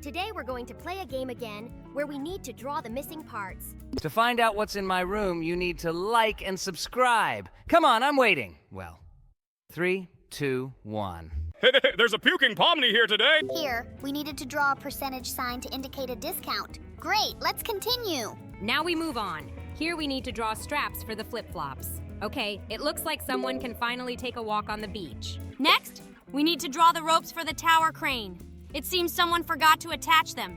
Today we're going to play a game again where we need to draw the missing parts. To find out what's in my room, you need to like and subscribe. Come on, I'm waiting. Well, 3, 2, 1. Hey, there's a puking Pomni here today! Here, we needed to draw a percentage sign to indicate a discount. Great, let's continue. Now we move on. Here we need to draw straps for the flip-flops. Okay, it looks like someone can finally take a walk on the beach. Next, we need to draw the ropes for the tower crane. It seems someone forgot to attach them.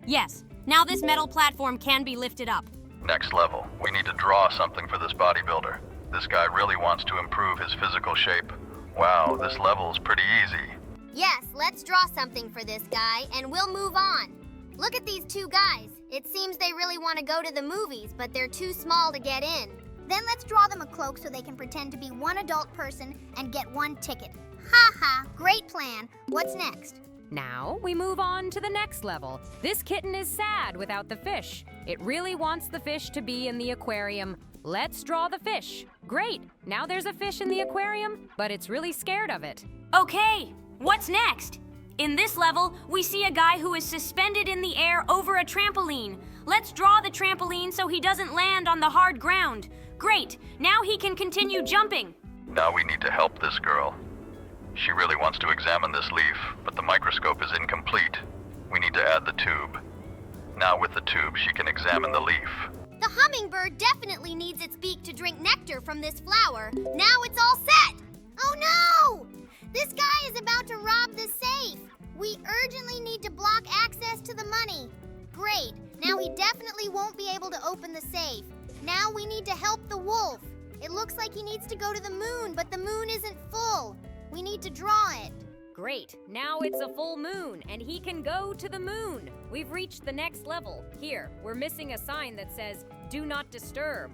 Yes, now this metal platform can be lifted up. Next level, we need to draw something for this bodybuilder. This guy really wants to improve his physical shape. Wow, this level's pretty easy. Yes, let's draw something for this guy, and we'll move on. Look at these two guys. It seems they really want to go to the movies, but they're too small to get in. Then let's draw them a cloak so they can pretend to be one adult person and get one ticket. Ha ha, great plan. What's next? Now we move on to the next level. This kitten is sad without the fish. It really wants the fish to be in the aquarium. Let's draw the fish. Great, now there's a fish in the aquarium, but it's really scared of it. Okay, what's next? In this level, we see a guy who is suspended in the air over a trampoline. Let's draw the trampoline so he doesn't land on the hard ground. Great, now he can continue jumping. Now we need to help this girl. She really wants to examine this leaf, but the microscope is incomplete. We need to add the tube. Now with the tube, she can examine the leaf. The hummingbird definitely needs its beak to drink nectar from this flower. Now it's all set! Oh no! This guy is about to rob the safe. We urgently need to block access to the money. Great, now he definitely won't be able to open the safe. Now we need to help the wolf. It looks like he needs to go to the moon, but the moon isn't full. We need to draw it. Great, now it's a full moon, and he can go to the moon. We've reached the next level. Here, we're missing a sign that says, "Do not disturb."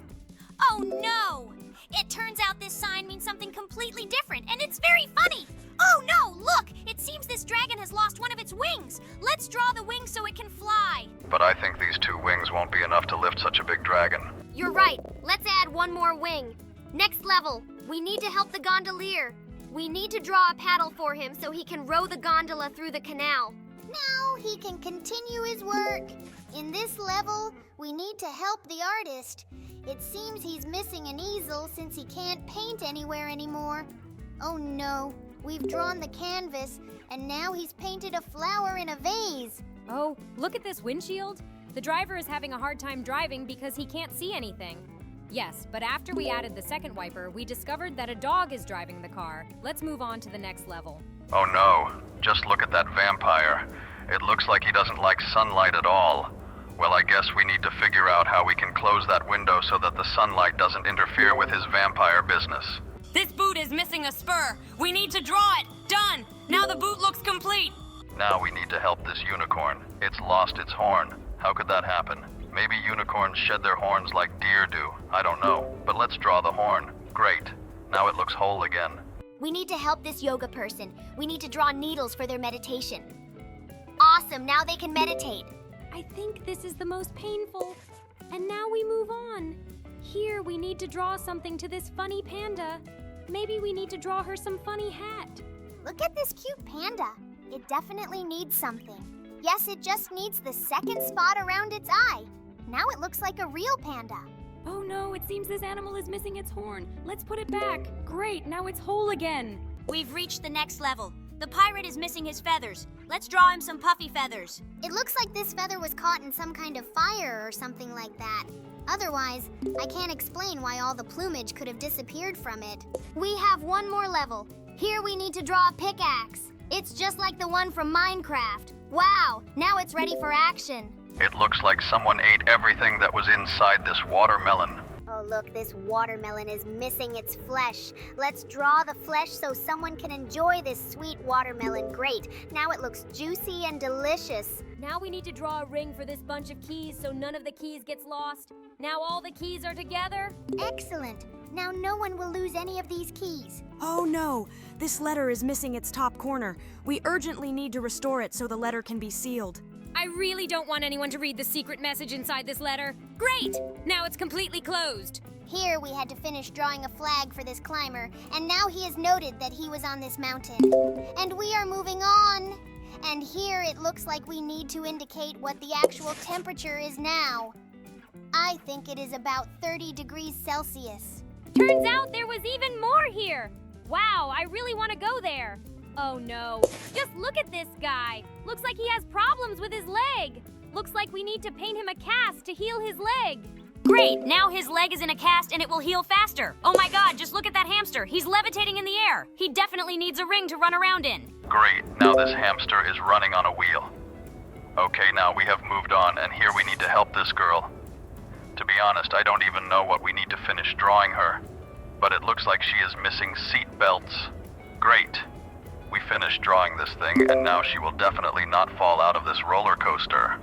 Oh no! It turns out this sign means something completely different, and it's very funny. Oh no, look! It seems this dragon has lost one of its wings. Let's draw the wings so it can fly. But I think these 2 wings won't be enough to lift such a big dragon. You're right. Let's add one more wing. Next level, we need to help the gondolier. We need to draw a paddle for him so he can row the gondola through the canal. Now he can continue his work. In this level, we need to help the artist. It seems he's missing an easel since he can't paint anywhere anymore. Oh no, we've drawn the canvas, and now he's painted a flower in a vase. Oh, look at this windshield. The driver is having a hard time driving because he can't see anything. Yes, but after we added the second wiper, we discovered that a dog is driving the car. Let's move on to the next level. Oh no, just look at that vampire. It looks like he doesn't like sunlight at all. Well, I guess we need to figure out how we can close that window so that the sunlight doesn't interfere with his vampire business. This boot is missing a spur. We need to draw it. Done. Now the boot looks complete. Now we need to help this unicorn. It's lost its horn. How could that happen? Maybe unicorns shed their horns like deer do. I don't know. But let's draw the horn. Great. Now it looks whole again. We need to help this yoga person. We need to draw needles for their meditation. Awesome, now they can meditate. I think this is the most painful. And now we move on. Here we need to draw something to this funny panda. Maybe we need to draw her some funny hat. Look at this cute panda. It definitely needs something. Yes, it just needs the second spot around its eye. Now it looks like a real panda. Oh no, it seems this animal is missing its horn. Let's put it back. Great, now it's whole again. We've reached the next level. The pirate is missing his feathers. Let's draw him some puffy feathers. It looks like this feather was caught in some kind of fire or something like that. Otherwise, I can't explain why all the plumage could have disappeared from it. We have one more level. Here we need to draw a pickaxe. It's just like the one from Minecraft. Wow, now it's ready for action. It looks like someone ate everything that was inside this watermelon. Oh look, this watermelon is missing its flesh. Let's draw the flesh so someone can enjoy this sweet watermelon. Great, now it looks juicy and delicious. Now we need to draw a ring for this bunch of keys so none of the keys gets lost. Now all the keys are together. Excellent. Now no one will lose any of these keys. Oh no, this letter is missing its top corner. We urgently need to restore it so the letter can be sealed. I really don't want anyone to read the secret message inside this letter. Great! Now it's completely closed. Here we had to finish drawing a flag for this climber, and now he has noted that he was on this mountain. And we are moving on. And here it looks like we need to indicate what the actual temperature is now. I think it is about 30 degrees Celsius. Turns out there was even more here. Wow, I really want to go there. Oh no, just look at this guy. Looks like he has problems with his leg. Looks like we need to paint him a cast to heal his leg. Great, now his leg is in a cast and it will heal faster. Oh my god, just look at that hamster. He's levitating in the air. He definitely needs a ring to run around in. Great, now this hamster is running on a wheel. Okay, now we have moved on, and here we need to help this girl. To be honest, I don't even know what we need to finish drawing her, but it looks like she is missing seat belts. Great. We finished drawing this thing, and now she will definitely not fall out of this roller coaster.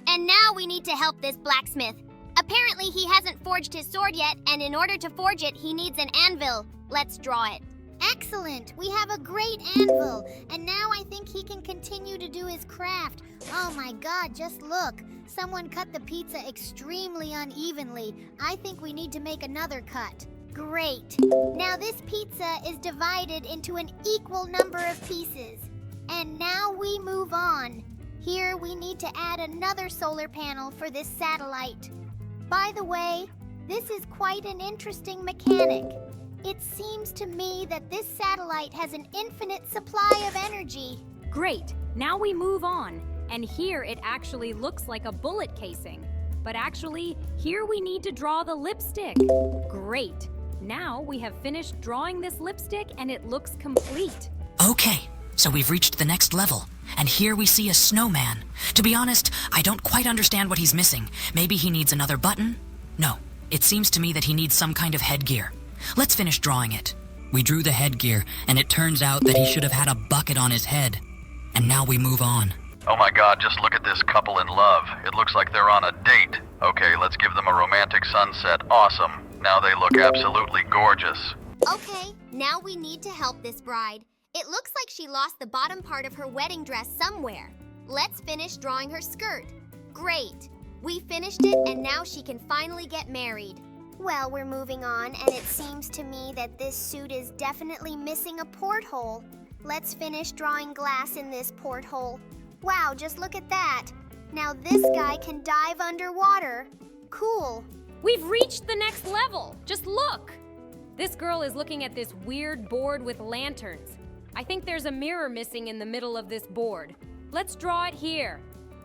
And now we need to help this blacksmith. Apparently he hasn't forged his sword yet, and in order to forge it, he needs an anvil. Let's draw it. Excellent! We have a great anvil, and now I think he can continue to do his craft. Oh my god, just look. Someone cut the pizza extremely unevenly. I think we need to make another cut. Great. Now this pizza is divided into an equal number of pieces. And now we move on. Here we need to add another solar panel for this satellite. By the way, this is quite an interesting mechanic. It seems to me that this satellite has an infinite supply of energy. Great, now we move on. And here it actually looks like a bullet casing. But actually, here we need to draw the lipstick. Great. Now we have finished drawing this lipstick and it looks complete. Okay, so we've reached the next level. And here we see a snowman. To be honest, I don't quite understand what he's missing. Maybe he needs another button? No, it seems to me that he needs some kind of headgear. Let's finish drawing it. We drew the headgear, and it turns out that he should have had a bucket on his head. And now we move on. Oh my god, just look at this couple in love. It looks like they're on a date. Okay, let's give them a romantic sunset. Awesome. Now they look absolutely gorgeous. Okay, now we need to help this bride. It looks like she lost the bottom part of her wedding dress somewhere. Let's finish drawing her skirt. Great. We finished it, and now she can finally get married. Well, we're moving on, and it seems to me that this suit is definitely missing a porthole. Let's finish drawing glass in this porthole. Wow, just look at that. Now this guy can dive underwater. Cool. We've reached the next level. Just look. This girl is looking at this weird board with lanterns. I think there's a mirror missing in the middle of this board. Let's draw it here.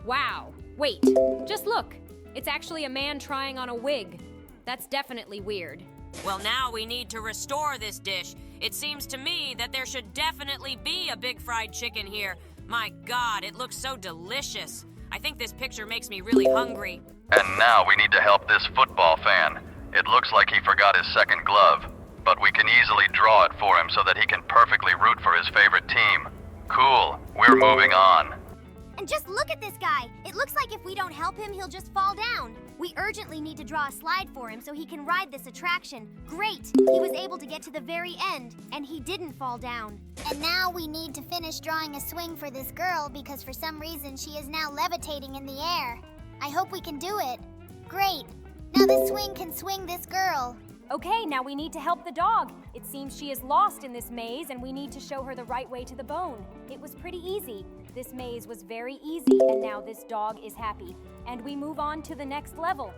Wow. Wait, just look. It's actually a man trying on a wig. That's definitely weird. Well, now we need to restore this dish. It seems to me that there should definitely be a big fried chicken here. My God, it looks so delicious. I think this picture makes me really hungry. And now we need to help this football fan. It looks like he forgot his second glove, but we can easily draw it for him so that he can perfectly root for his favorite team. Cool, we're moving on. And just look at this guy. It looks like if we don't help him, he'll just fall down. We urgently need to draw a slide for him so he can ride this attraction. Great! He was able to get to the very end, and he didn't fall down. And now we need to finish drawing a swing for this girl because for some reason she is now levitating in the air. I hope we can do it. Great! Now this swing can swing this girl. Okay, now we need to help the dog. It seems she is lost in this maze and we need to show her the right way to the bone. It was pretty easy. This maze was very easy and now this dog is happy. And we move on to the next level.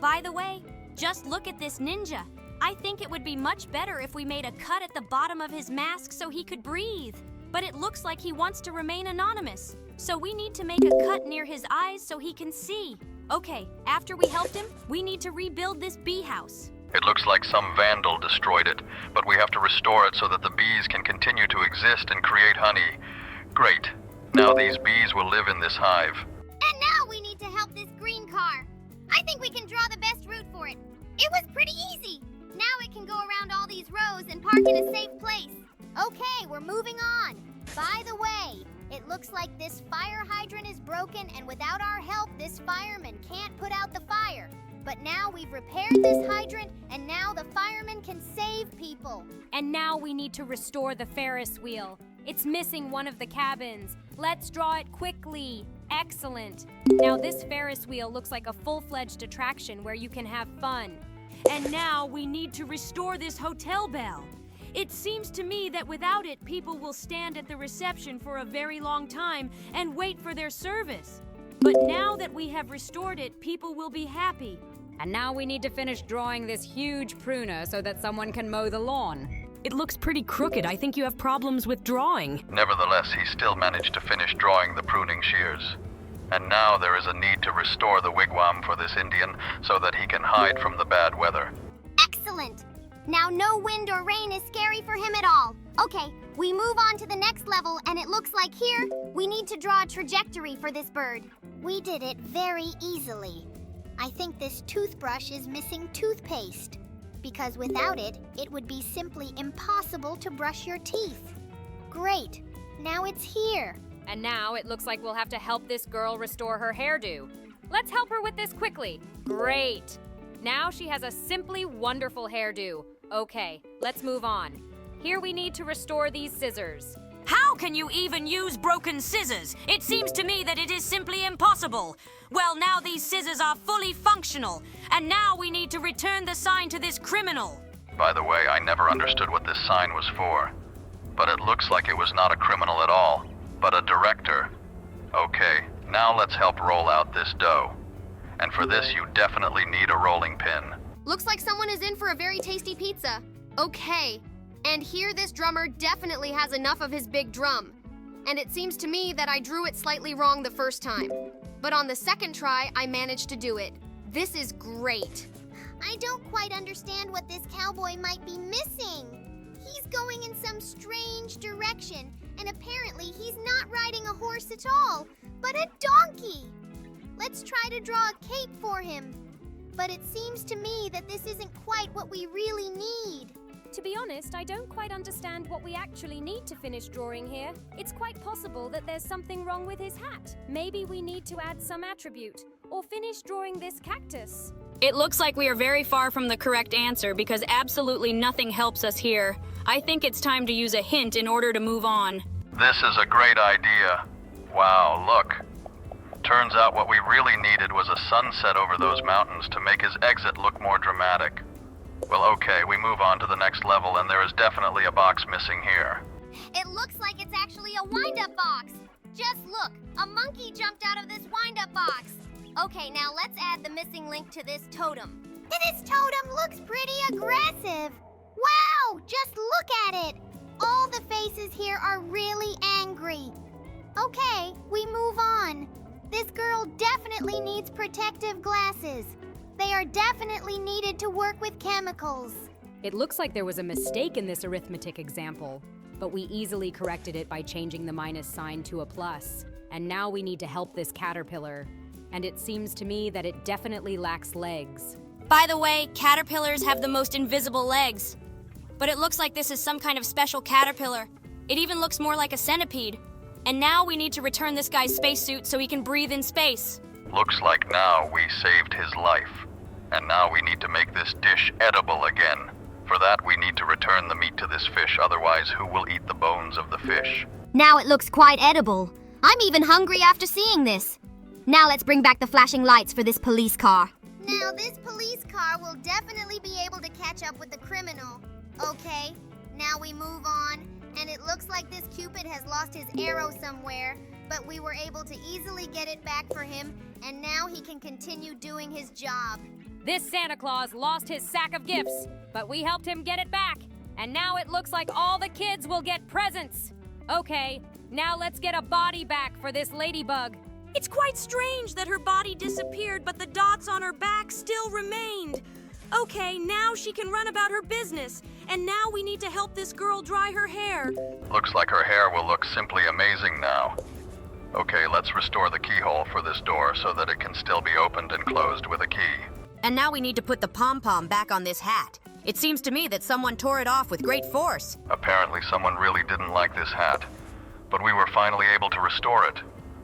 By the way, just look at this ninja. I think it would be much better if we made a cut at the bottom of his mask so he could breathe. But it looks like he wants to remain anonymous. So we need to make a cut near his eyes so he can see. Okay, after we helped him, we need to rebuild this bee house. It looks like some vandal destroyed it, but we have to restore it so that the bees can continue to exist and create honey. Great. Now these bees will live in this hive. And now we need to help this green car. I think we can draw the best route for it. It was pretty easy. Now it can go around all these rows and park in a safe place. Okay, we're moving on. By the way, it looks like this fire hydrant is broken, and without our help, this fireman can't put out the fire. But now we've repaired this hydrant, and now the firemen can save people. And now we need to restore the Ferris wheel. It's missing one of the cabins. Let's draw it quickly. Excellent. Now this Ferris wheel looks like a full-fledged attraction where you can have fun. And now we need to restore this hotel bell. It seems to me that without it, people will stand at the reception for a very long time and wait for their service. But now that we have restored it, people will be happy. And now we need to finish drawing this huge pruner so that someone can mow the lawn. It looks pretty crooked. I think you have problems with drawing. Nevertheless, he still managed to finish drawing the pruning shears. And now there is a need to restore the wigwam for this Indian so that he can hide from the bad weather. Excellent! Now no wind or rain is scary for him at all. Okay, we move on to the next level, and it looks like here, we need to draw a trajectory for this bird. We did it very easily. I think this toothbrush is missing toothpaste, because without it, it would be simply impossible to brush your teeth. Great, now it's here. And now it looks like we'll have to help this girl restore her hairdo. Let's help her with this quickly. Great! Now she has a simply wonderful hairdo. Okay, let's move on. Here we need to restore these scissors. How can you even use broken scissors? It seems to me that it is simply impossible. Well, now these scissors are fully functional, and now we need to return the sign to this criminal. By the way, I never understood what this sign was for. But it looks like it was not a criminal at all, but a director. Okay, now let's help roll out this dough. And for this, you definitely need a rolling pin. Looks like someone is in for a very tasty pizza. Okay. And here this drummer definitely has enough of his big drum. And it seems to me that I drew it slightly wrong the first time. But on the second try, I managed to do it. This is great. I don't quite understand what this cowboy might be missing. He's going in some strange direction, and apparently he's not riding a horse at all, but a donkey. Let's try to draw a cape for him. But it seems to me that this isn't quite what we really need. To be honest, I don't quite understand what we actually need to finish drawing here. It's quite possible that there's something wrong with his hat. Maybe we need to add some attribute, or finish drawing this cactus. It looks like we are very far from the correct answer because absolutely nothing helps us here. I think it's time to use a hint in order to move on. This is a great idea. Wow, look. Turns out what we really needed was a sunset over those mountains to make his exit look more dramatic. Well, okay, we move on to the next level, and there is definitely a box missing here. It looks like it's actually a wind-up box. Just look, a monkey jumped out of this wind-up box. Okay, now let's add the missing link to this totem. This totem looks pretty aggressive. Wow, just look at it. All the faces here are really angry. Okay, we move on. This girl definitely needs protective glasses. They are definitely needed to work with chemicals. It looks like there was a mistake in this arithmetic example, but we easily corrected it by changing the minus sign to a plus. And now we need to help this caterpillar. And it seems to me that it definitely lacks legs. By the way, caterpillars have the most invisible legs. But it looks like this is some kind of special caterpillar. It even looks more like a centipede. And now we need to return this guy's spacesuit so he can breathe in space. Looks like now we saved his life. And now we need to make this dish edible again. For that, we need to return the meat to this fish, otherwise who will eat the bones of the fish? Now it looks quite edible. I'm even hungry after seeing this. Now let's bring back the flashing lights for this police car. Now this police car will definitely be able to catch up with the criminal. Okay, now we move on, and it looks like this Cupid has lost his arrow somewhere, but we were able to easily get it back for him, and now he can continue doing his job. This Santa Claus lost his sack of gifts, but we helped him get it back. And now it looks like all the kids will get presents. Okay, now let's get a body back for this ladybug. It's quite strange that her body disappeared, but the dots on her back still remained. Okay, now she can run about her business. And now we need to help this girl dry her hair. Looks like her hair will look simply amazing now. Okay, let's restore the keyhole for this door so that it can still be opened and closed with a key. And now we need to put the pom-pom back on this hat. It seems to me that someone tore it off with great force. Apparently someone really didn't like this hat, but we were finally able to restore it.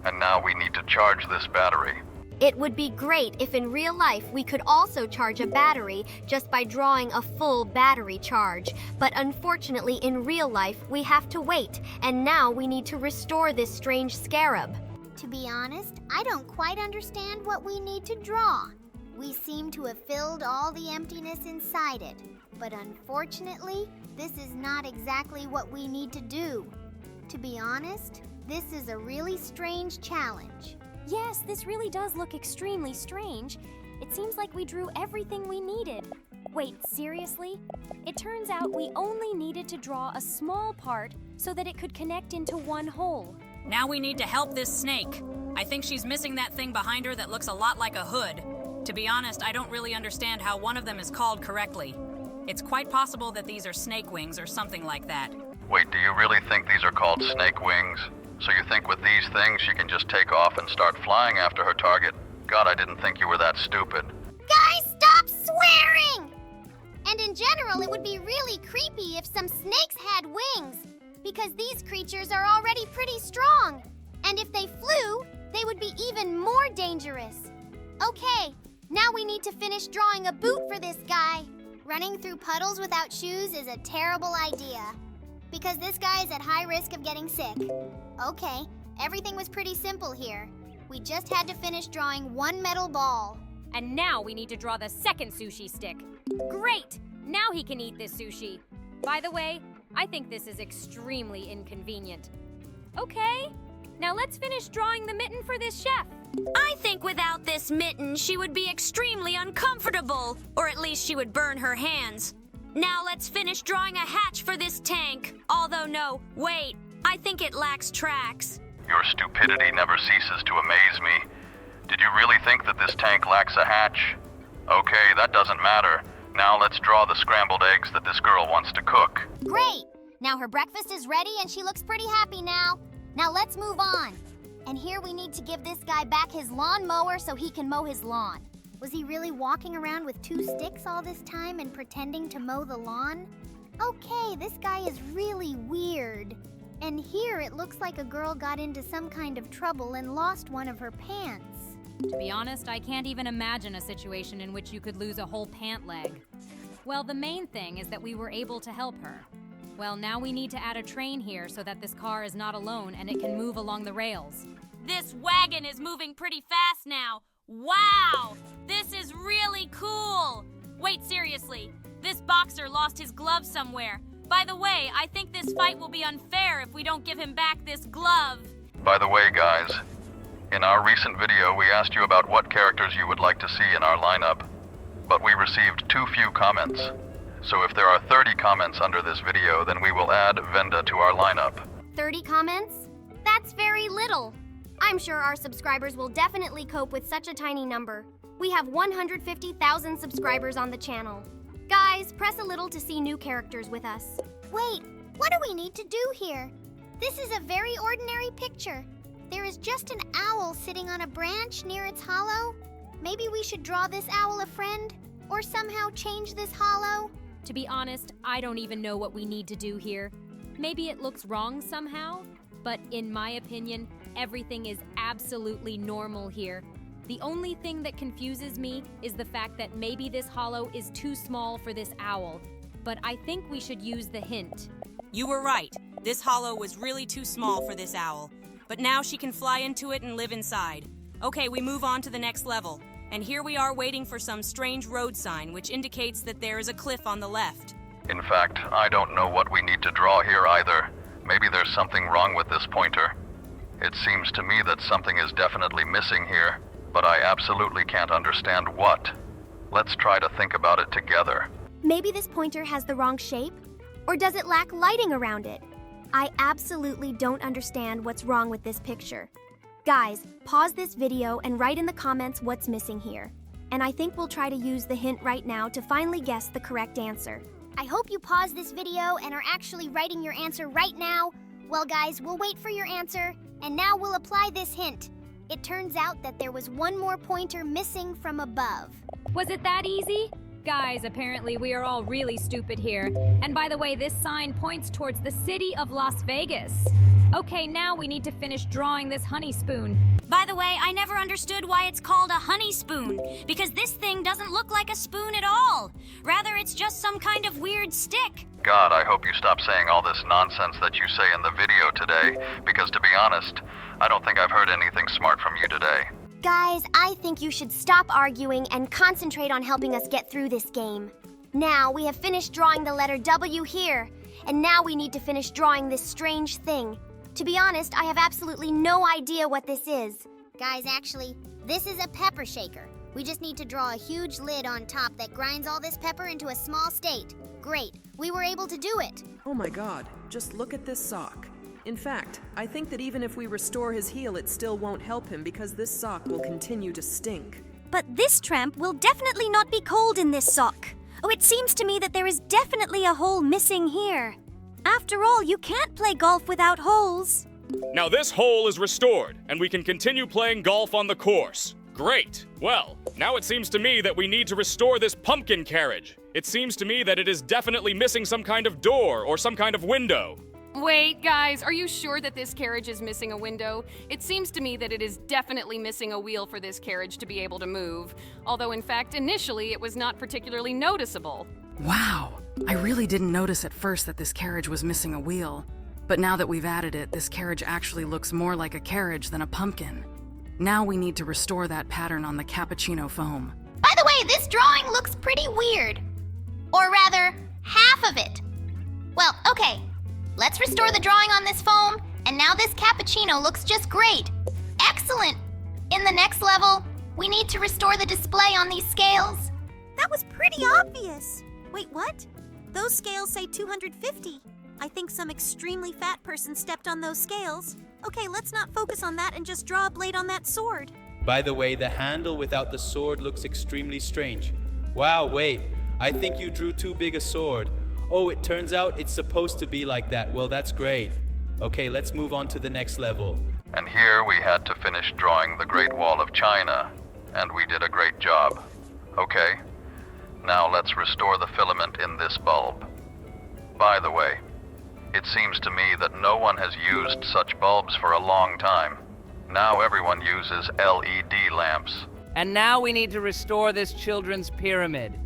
And now we need to charge this battery. It would be great if in real life we could also charge a battery just by drawing a full battery charge. But unfortunately in real life we have to wait, and now we need to restore this strange scarab. To be honest, I don't quite understand what we need to draw. We seem to have filled all the emptiness inside it. But unfortunately, this is not exactly what we need to do. To be honest, this is a really strange challenge. Yes, this really does look extremely strange. It seems like we drew everything we needed. Wait, seriously? It turns out we only needed to draw a small part so that it could connect into one whole. Now we need to help this snake. I think she's missing that thing behind her that looks a lot like a hood. To be honest, I don't really understand how one of them is called correctly. It's quite possible that these are snake wings or something like that. Wait, do you really think these are called snake wings? So you think with these things she can just take off and start flying after her target? God, I didn't think you were that stupid. Guys, stop swearing! And in general, it would be really creepy if some snakes had wings, because these creatures are already pretty strong. And if they flew, they would be even more dangerous. Okay, now we need to finish drawing a boot for this guy. Running through puddles without shoes is a terrible idea, because this guy is at high risk of getting sick. Okay, everything was pretty simple here. We just had to finish drawing one metal ball. And now we need to draw the second sushi stick. Great! Now he can eat this sushi. By the way, I think this is extremely inconvenient. Okay, now let's finish drawing the mitten for this chef. I think without this mitten, she would be extremely uncomfortable, or at least she would burn her hands. Now let's finish drawing a hatch for this tank. Although no, wait, I think it lacks tracks. Your stupidity never ceases to amaze me. Did you really think that this tank lacks a hatch? Okay, that doesn't matter. Now let's draw the scrambled eggs that this girl wants to cook. Great! Now her breakfast is ready and she looks pretty happy now. Now let's move on. And here we need to give this guy back his lawnmower so he can mow his lawn. Was he really walking around with 2 sticks all this time and pretending to mow the lawn? Okay, this guy is really weird. And here it looks like a girl got into some kind of trouble and lost one of her pants. To be honest, I can't even imagine a situation in which you could lose a whole pant leg. Well, the main thing is that we were able to help her. Well, now we need to add a train here so that this car is not alone and it can move along the rails. This wagon is moving pretty fast now. Wow! This is really cool! Wait, seriously, this boxer lost his glove somewhere. By the way, I think this fight will be unfair if we don't give him back this glove. By the way, guys, in our recent video, we asked you about what characters you would like to see in our lineup, but we received too few comments. So if there are 30 comments under this video, then we will add Venda to our lineup. 30 comments? That's very little. I'm sure our subscribers will definitely cope with such a tiny number. We have 150,000 subscribers on the channel. Guys, press a little to see new characters with us. Wait, what do we need to do here? This is a very ordinary picture. There is just an owl sitting on a branch near its hollow. Maybe we should draw this owl a friend, or somehow change this hollow. To be honest, I don't even know what we need to do here. Maybe it looks wrong somehow, but in my opinion, everything is absolutely normal here. The only thing that confuses me is the fact that maybe this hollow is too small for this owl, but I think we should use the hint. You were right. This hollow was really too small for this owl. But now she can fly into it and live inside. Okay, we move on to the next level. And here we are waiting for some strange road sign which indicates that there is a cliff on the left. In fact, I don't know what we need to draw here either. Maybe there's something wrong with this pointer. It seems to me that something is definitely missing here, but I absolutely can't understand what. Let's try to think about it together. Maybe this pointer has the wrong shape? Or does it lack lighting around it? I absolutely don't understand what's wrong with this picture. Guys, pause this video and write in the comments what's missing here. And I think we'll try to use the hint right now to finally guess the correct answer. I hope you paused this video and are actually writing your answer right now. Well, guys, we'll wait for your answer, and now we'll apply this hint. It turns out that there was one more pointer missing from above. Was it that easy? Guys, apparently we are all really stupid here. And by the way, this sign points towards the city of Las Vegas. Okay, now we need to finish drawing this honey spoon. By the way, I never understood why it's called a honey spoon, because this thing doesn't look like a spoon at all. Rather, it's just some kind of weird stick. God, I hope you stop saying all this nonsense that you say in the video today, because to be honest, I don't think I've heard anything smart from you today. Guys, I think you should stop arguing and concentrate on helping us get through this game. Now we have finished drawing the letter W here, and now we need to finish drawing this strange thing. To be honest, I have absolutely no idea what this is. Guys, actually, this is a pepper shaker. We just need to draw a huge lid on top that grinds all this pepper into a small state. Great, we were able to do it. Oh my god, just look at this sock. In fact, I think that even if we restore his heel, it still won't help him because this sock will continue to stink. But this tramp will definitely not be cold in this sock. Oh, it seems to me that there is definitely a hole missing here. After all, you can't play golf without holes. Now this hole is restored, and we can continue playing golf on the course. Great! Well, now it seems to me that we need to restore this pumpkin carriage. It seems to me that it is definitely missing some kind of door or some kind of window. Wait, guys, are you sure that this carriage is missing a window? It seems to me that it is definitely missing a wheel for this carriage to be able to move. Although, in fact, initially it was not particularly noticeable. Wow, I really didn't notice at first that this carriage was missing a wheel. But now that we've added it, this carriage actually looks more like a carriage than a pumpkin. Now we need to restore that pattern on the cappuccino foam. By the way, this drawing looks pretty weird. Or rather, half of it. Well, okay. Let's restore the drawing on this foam, and now this cappuccino looks just great. Excellent! In the next level, we need to restore the display on these scales. That was pretty obvious. Wait, what? Those scales say 250. I think some extremely fat person stepped on those scales. Okay, let's not focus on that and just draw a blade on that sword. By the way, the handle without the sword looks extremely strange. Wow, wait, I think you drew too big a sword. Oh, it turns out it's supposed to be like that. Well, that's great. Okay, let's move on to the next level. And here we had to finish drawing the Great Wall of China, and we did a great job. Okay, now let's restore the filament in this bulb. By the way, it seems to me that no one has used such bulbs for a long time. Now everyone uses LED lamps. And now we need to restore this children's pyramid.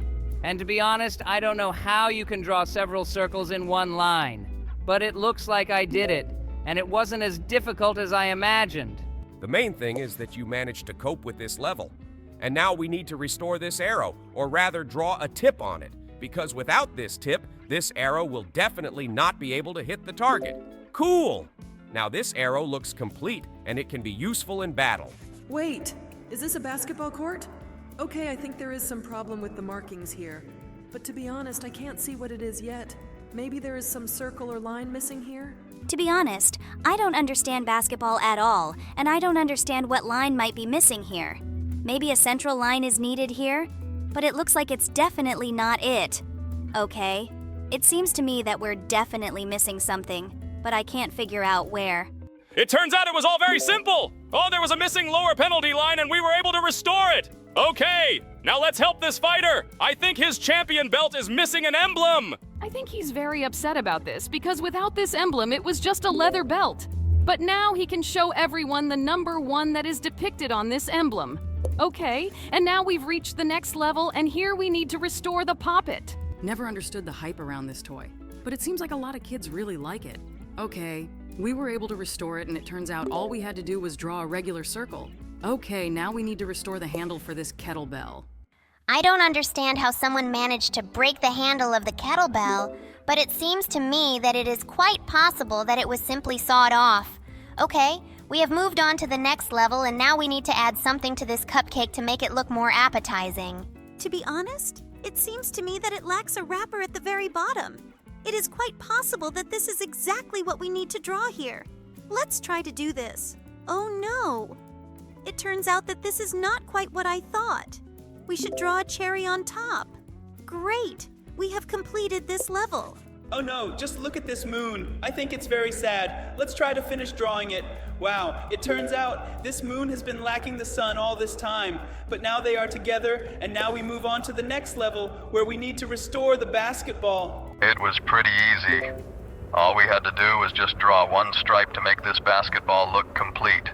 And to be honest, I don't know how you can draw several circles in one line. But it looks like I did it, and it wasn't as difficult as I imagined. The main thing is that you managed to cope with this level. And now we need to restore this arrow, or rather draw a tip on it, because without this tip, this arrow will definitely not be able to hit the target. Cool! Now this arrow looks complete, and it can be useful in battle. Wait, is this a basketball court? Okay, I think there is some problem with the markings here. But to be honest, I can't see what it is yet. Maybe there is some circle or line missing here? To be honest, I don't understand basketball at all, and I don't understand what line might be missing here. Maybe a central line is needed here, but it looks like it's definitely not it. Okay, it seems to me that we're definitely missing something, but I can't figure out where. It turns out it was all very simple! Oh, there was a missing lower penalty line and we were able to restore it! Okay, now let's help this fighter! I think his champion belt is missing an emblem! I think he's very upset about this because without this emblem, it was just a leather belt. But now he can show everyone the number 1 that is depicted on this emblem. Okay, and now we've reached the next level, and here we need to restore the poppet. Never understood the hype around this toy, but it seems like a lot of kids really like it. Okay, we were able to restore it, and it turns out all we had to do was draw a regular circle. Okay, now we need to restore the handle for this kettlebell. I don't understand how someone managed to break the handle of the kettlebell, but it seems to me that it is quite possible that it was simply sawed off. Okay, we have moved on to the next level, and now we need to add something to this cupcake to make it look more appetizing. To be honest, it seems to me that it lacks a wrapper at the very bottom. It is quite possible that this is exactly what we need to draw here. Let's try to do this. Oh no! It turns out that this is not quite what I thought. We should draw a cherry on top. Great! We have completed this level. Oh no, just look at this moon. I think it's very sad. Let's try to finish drawing it. Wow, it turns out this moon has been lacking the sun all this time, but now they are together, and now we move on to the next level where we need to restore the basketball. It was pretty easy. All we had to do was just draw one stripe to make this basketball look complete.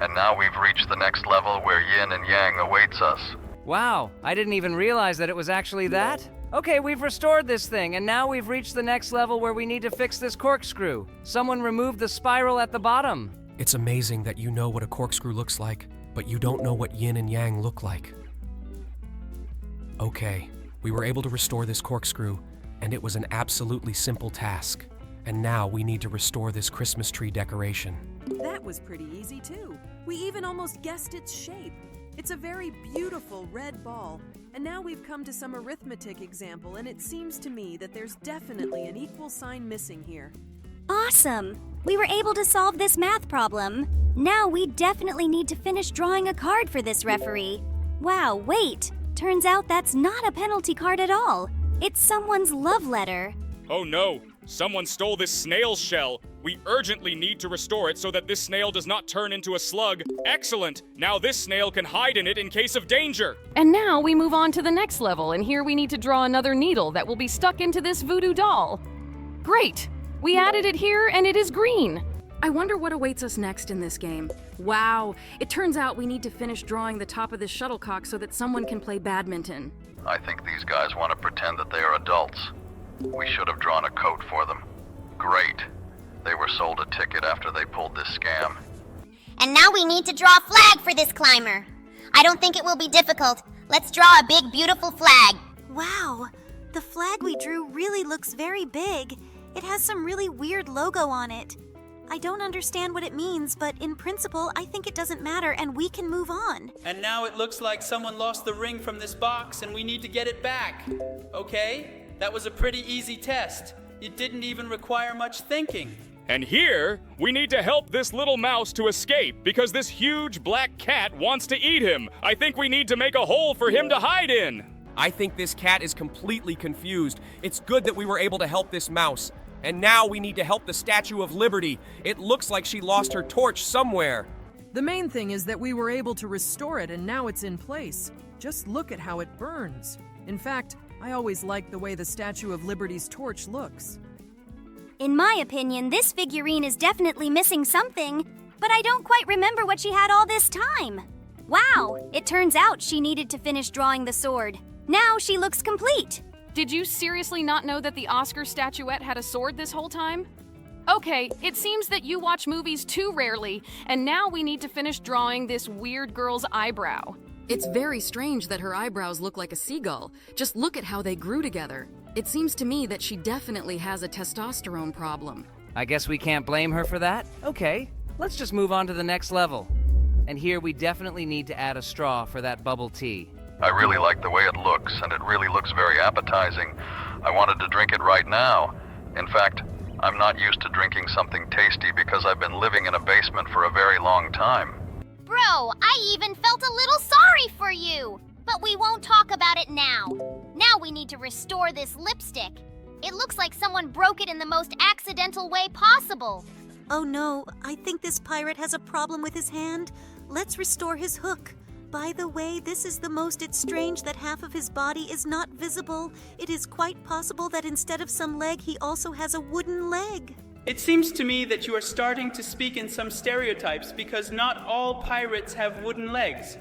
And now we've reached the next level where yin and yang awaits us. Wow, I didn't even realize that it was actually that. Okay, we've restored this thing, and now we've reached the next level where we need to fix this corkscrew. Someone removed the spiral at the bottom. It's amazing that you know what a corkscrew looks like, but you don't know what yin and yang look like. Okay, We were able to restore this corkscrew, and it was an absolutely simple task. And now we need to restore this Christmas tree decoration. That was pretty easy too. We even almost guessed its shape. It's a very beautiful red ball. And now we've come to some arithmetic example, and it seems to me that there's definitely an equal sign missing here. Awesome! We were able to solve this math problem. Now we definitely need to finish drawing a card for this referee. Wow, wait! Turns out that's not a penalty card at all. It's someone's love letter. Oh no! Someone stole this snail's shell! We urgently need to restore it so that this snail does not turn into a slug. Excellent! Now this snail can hide in it in case of danger! And now we move on to the next level, and here we need to draw another needle that will be stuck into this voodoo doll. Great! We added it here, and it is green. I wonder what awaits us next in this game. Wow, it turns out we need to finish drawing the top of this shuttlecock so that someone can play badminton. I think these guys want to pretend that they are adults. We should have drawn a coat for them. Great. They were sold a ticket after they pulled this scam. And now we need to draw a flag for this climber. I don't think it will be difficult. Let's draw a big, beautiful flag. Wow, the flag we drew really looks very big. It has some really weird logo on it. I don't understand what it means, but in principle, I think it doesn't matter and we can move on. And now it looks like someone lost the ring from this box and we need to get it back. Okay, that was a pretty easy test. It didn't even require much thinking. And here, we need to help this little mouse to escape because this huge black cat wants to eat him. I think we need to make a hole for him to hide in. I think this cat is completely confused. It's good that we were able to help this mouse. And now we need to help the Statue of Liberty. It looks like she lost her torch somewhere. The main thing is that we were able to restore it and now it's in place. Just look at how it burns. In fact, I always like the way the Statue of Liberty's torch looks. In my opinion, this figurine is definitely missing something, but I don't quite remember what she had all this time. Wow, it turns out she needed to finish drawing the sword. Now she looks complete. Did you seriously not know that the Oscar statuette had a sword this whole time? Okay, it seems that you watch movies too rarely, and now we need to finish drawing this weird girl's eyebrow. It's very strange that her eyebrows look like a seagull. Just look at how they grew together. It seems to me that she definitely has a testosterone problem. I guess we can't blame her for that. Okay, let's just move on to the next level. And here we definitely need to add a straw for that bubble tea. I really like the way it looks, and it really looks very appetizing. I wanted to drink it right now. In fact, I'm not used to drinking something tasty because I've been living in a basement for a very long time. Bro, I even felt a little sorry for you. But we won't talk about it now. Now we need to restore this lipstick. It looks like someone broke it in the most accidental way possible. Oh no, I think this pirate has a problem with his hand. Let's restore his hook. By the way, this is the most it's strange that half of his body is not visible. It is quite possible that instead of some leg, he also has a wooden leg. It seems to me that you are starting to speak in some stereotypes because not all pirates have wooden legs.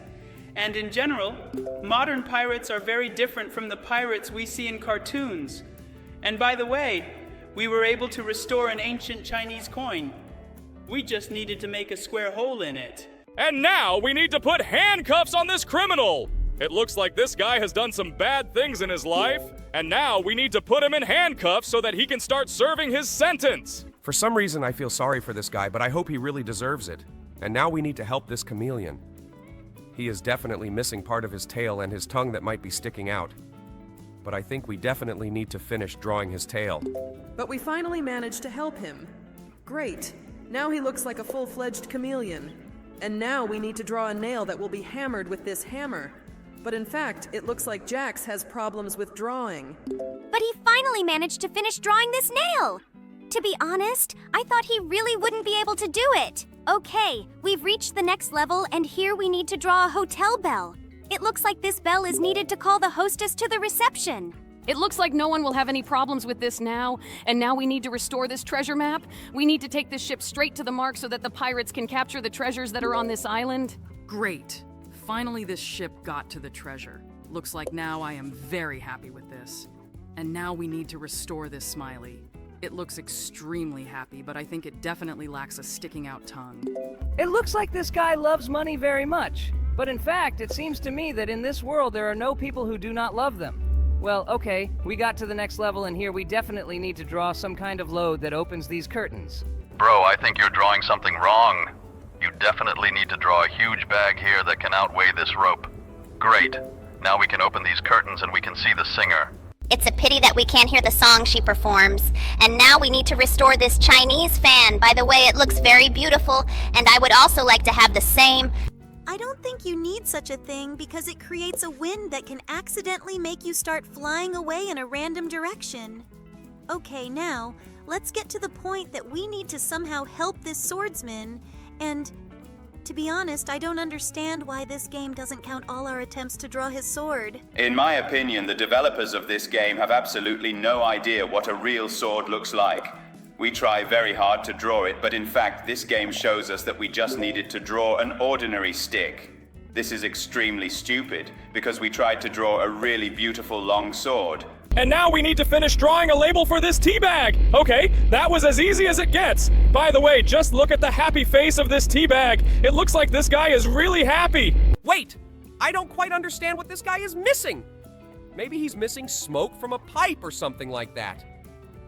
And in general, modern pirates are very different from the pirates we see in cartoons. And by the way, we were able to restore an ancient Chinese coin. We just needed to make a square hole in it. And now we need to put handcuffs on this criminal! It looks like this guy has done some bad things in his life, and now we need to put him in handcuffs so that he can start serving his sentence! For some reason, I feel sorry for this guy, but I hope he really deserves it. And now we need to help this chameleon. He is definitely missing part of his tail and his tongue that might be sticking out. But I think we definitely need to finish drawing his tail. But we finally managed to help him. Great. Now he looks like a full-fledged chameleon. And now we need to draw a nail that will be hammered with this hammer. But in fact, it looks like Jax has problems with drawing. But he finally managed to finish drawing this nail! To be honest, I thought he really wouldn't be able to do it. Okay, we've reached the next level, and here we need to draw a hotel bell. It looks like this bell is needed to call the hostess to the reception. It looks like no one will have any problems with this now, and now we need to restore this treasure map. We need to take this ship straight to the mark so that the pirates can capture the treasures that are on this island. Great. Finally, this ship got to the treasure. Looks like now I am very happy with this. And now we need to restore this smiley. It looks extremely happy, but I think it definitely lacks a sticking out tongue. It looks like this guy loves money very much. But in fact, it seems to me that in this world there are no people who do not love them. Well, okay, we got to the next level, and here we definitely need to draw some kind of load that opens these curtains. Bro, I think you're drawing something wrong. You definitely need to draw a huge bag here that can outweigh this rope. Great. Now we can open these curtains and we can see the singer. It's a pity that we can't hear the song she performs. And now we need to restore this Chinese fan. By the way, it looks very beautiful, and I would also like to have the same. I don't think you need such a thing because it creates a wind that can accidentally make you start flying away in a random direction. Okay, now, let's get to the point that we need to somehow help this swordsman, and to be honest, I don't understand why this game doesn't count all our attempts to draw his sword. In my opinion, the developers of this game have absolutely no idea what a real sword looks like. We try very hard to draw it, but in fact, this game shows us that we just needed to draw an ordinary stick. This is extremely stupid, because we tried to draw a really beautiful long sword. And now we need to finish drawing a label for this tea bag. Okay, that was as easy as it gets. By the way, just look at the happy face of this tea bag. It looks like this guy is really happy. Wait! I don't quite understand what this guy is missing. Maybe he's missing smoke from a pipe or something like that.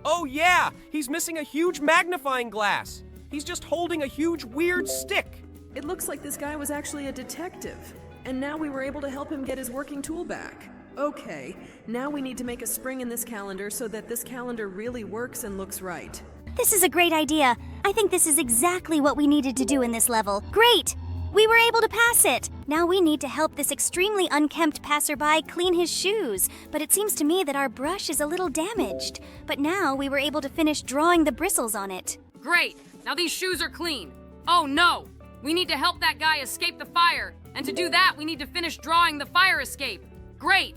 Oh yeah, he's missing a huge magnifying glass. He's just holding a huge weird stick. It looks like this guy was actually a detective, and now we were able to help him get his working tool back. Okay, now we need to make a spring in this calendar so that this calendar really works and looks right. This is a great idea. I think this is exactly what we needed to do in this level. Great! We were able to pass it! Now we need to help this extremely unkempt passerby clean his shoes, but it seems to me that our brush is a little damaged. But now we were able to finish drawing the bristles on it. Great! Now these shoes are clean. Oh no! We need to help that guy escape the fire. And to do that, we need to finish drawing the fire escape. Great!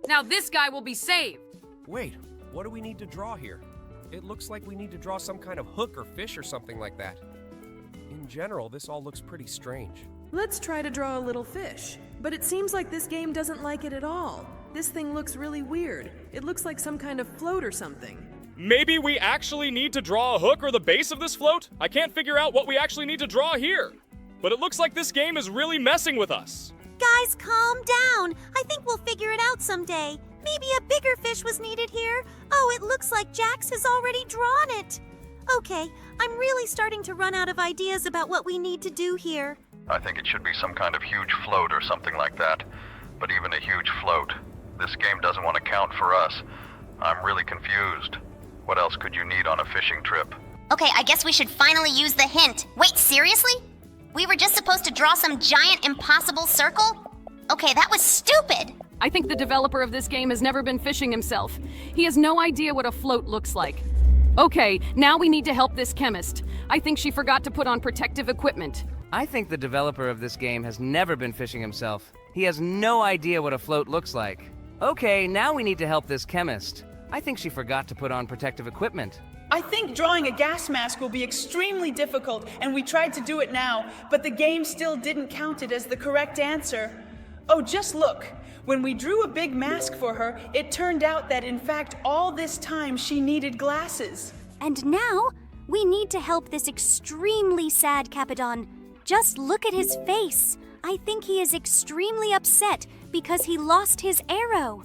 Now this guy will be saved. Wait, what do we need to draw here? It looks like we need to draw some kind of hook or fish or something like that. In general, this all looks pretty strange. Let's try to draw a little fish. But it seems like this game doesn't like it at all. This thing looks really weird. It looks like some kind of float or something. Maybe we actually need to draw a hook or the base of this float? I can't figure out what we actually need to draw here. But it looks like this game is really messing with us. Guys, calm down. I think we'll figure it out someday. Maybe a bigger fish was needed here. Oh, it looks like Jax has already drawn it. Okay, I'm really starting to run out of ideas about what we need to do here. I think it should be some kind of huge float or something like that. But even a huge float, this game doesn't want to count for us. I'm really confused. What else could you need on a fishing trip? Okay, I guess we should finally use the hint. Wait, seriously? We were just supposed to draw some giant impossible circle? Okay, that was stupid! I think the developer of this game has never been fishing himself. He has no idea what a float looks like. Okay, now we need to help this chemist. I think she forgot to put on protective equipment. I think the developer of this game has never been fishing himself. He has no idea what a float looks like. Okay, now we need to help this chemist. I think she forgot to put on protective equipment. I think drawing a gas mask will be extremely difficult, and we tried to do it now, but the game still didn't count it as the correct answer. Oh, just look. When we drew a big mask for her, it turned out that in fact all this time she needed glasses. And now, we need to help this extremely sad Capadon. Just look at his face. I think he is extremely upset because he lost his arrow.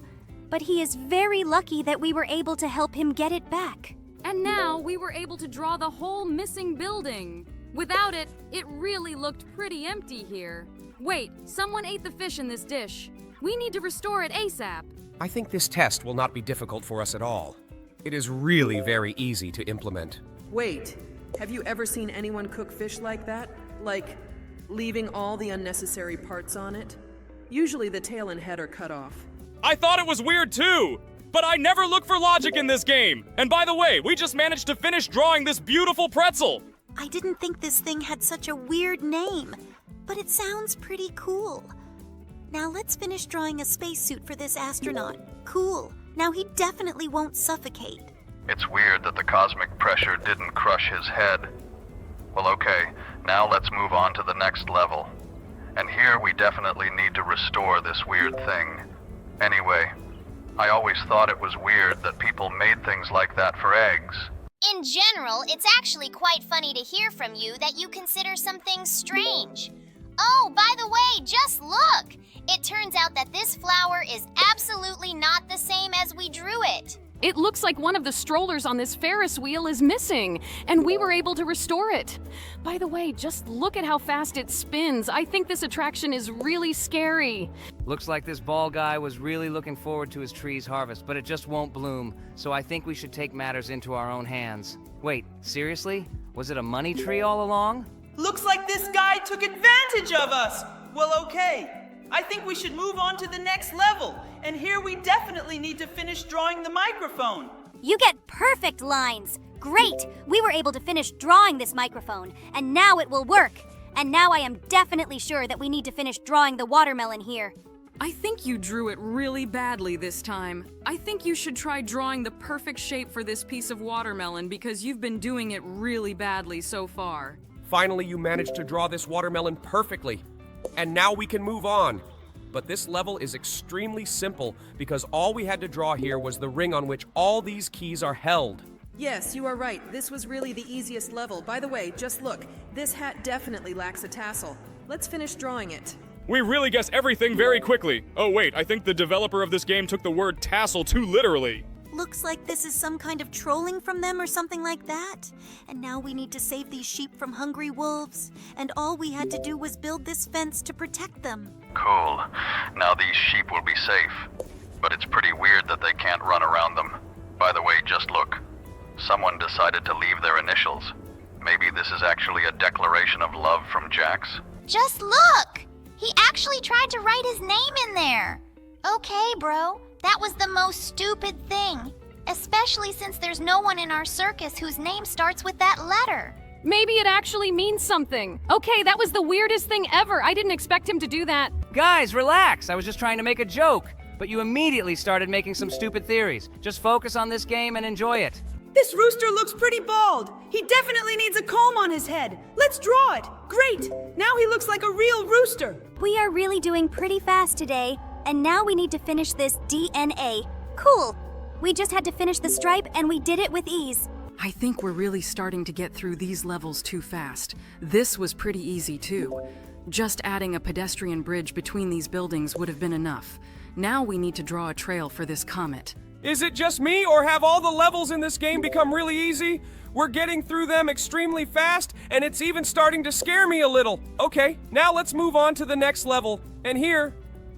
But he is very lucky that we were able to help him get it back. And now we were able to draw the whole missing building. Without it, it really looked pretty empty here. Wait, someone ate the fish in this dish. We need to restore it ASAP. I think this test will not be difficult for us at all. It is really very easy to implement. Wait, have you ever seen anyone cook fish like that? Like, leaving all the unnecessary parts on it? Usually the tail and head are cut off. I thought it was weird too! But I never look for logic in this game! And by the way, we just managed to finish drawing this beautiful pretzel! I didn't think this thing had such a weird name, but it sounds pretty cool. Now let's finish drawing a spacesuit for this astronaut. Cool. Now he definitely won't suffocate. It's weird that the cosmic pressure didn't crush his head. Well, okay, now let's move on to the next level. And here we definitely need to restore this weird thing. Anyway, I always thought it was weird that people made things like that for eggs. In general, it's actually quite funny to hear from you that you consider some things strange. Oh, by the way, just look! It turns out that this flower is absolutely absolutely not the same as we drew it. It looks like one of the strollers on this Ferris wheel is missing, and we were able to restore it. By the way, just look at how fast it spins. I think this attraction is really scary. Looks like this ball guy was really looking forward to his tree's harvest, but it just won't bloom, so I think we should take matters into our own hands. Wait, seriously? Was it a money tree all along? Looks like this guy took advantage of us. Well, okay. I think we should move on to the next level. And here we definitely need to finish drawing the microphone. You get perfect lines. Great! We were able to finish drawing this microphone, and now it will work. And now I am definitely sure that we need to finish drawing the watermelon here. I think you drew it really badly this time. I think you should try drawing the perfect shape for this piece of watermelon because you've been doing it really badly so far. Finally, you managed to draw this watermelon perfectly. And now we can move on. But this level is extremely simple because all we had to draw here was the ring on which all these keys are held. Yes, you are right. This was really the easiest level. By the way, just look. This hat definitely lacks a tassel. Let's finish drawing it. We really guess everything very quickly. Oh wait, I think the developer of this game took the word tassel too literally. Looks like this is some kind of trolling from them or something like that. And now we need to save these sheep from hungry wolves. And all we had to do was build this fence to protect them. Cool. Now these sheep will be safe. But it's pretty weird that they can't run around them. By the way, just look. Someone decided to leave their initials. Maybe this is actually a declaration of love from Jax. Just look! He actually tried to write his name in there. Okay, bro. That was the most stupid thing. Especially since there's no one in our circus whose name starts with that letter. Maybe it actually means something. Okay, that was the weirdest thing ever. I didn't expect him to do that. Guys, relax. I was just trying to make a joke. But you immediately started making some stupid theories. Just focus on this game and enjoy it. This rooster looks pretty bald. He definitely needs a comb on his head. Let's draw it. Great. Now he looks like a real rooster. We are really doing pretty fast today, and now we need to finish this DNA. Cool. We just had to finish the stripe, and we did it with ease. I think we're really starting to get through these levels too fast. This was pretty easy too. Just adding a pedestrian bridge between these buildings would have been enough. Now we need to draw a trail for this comet. Is it just me, or have all the levels in this game become really easy? We're getting through them extremely fast, and it's even starting to scare me a little. Okay, now let's move on to the next level. And here,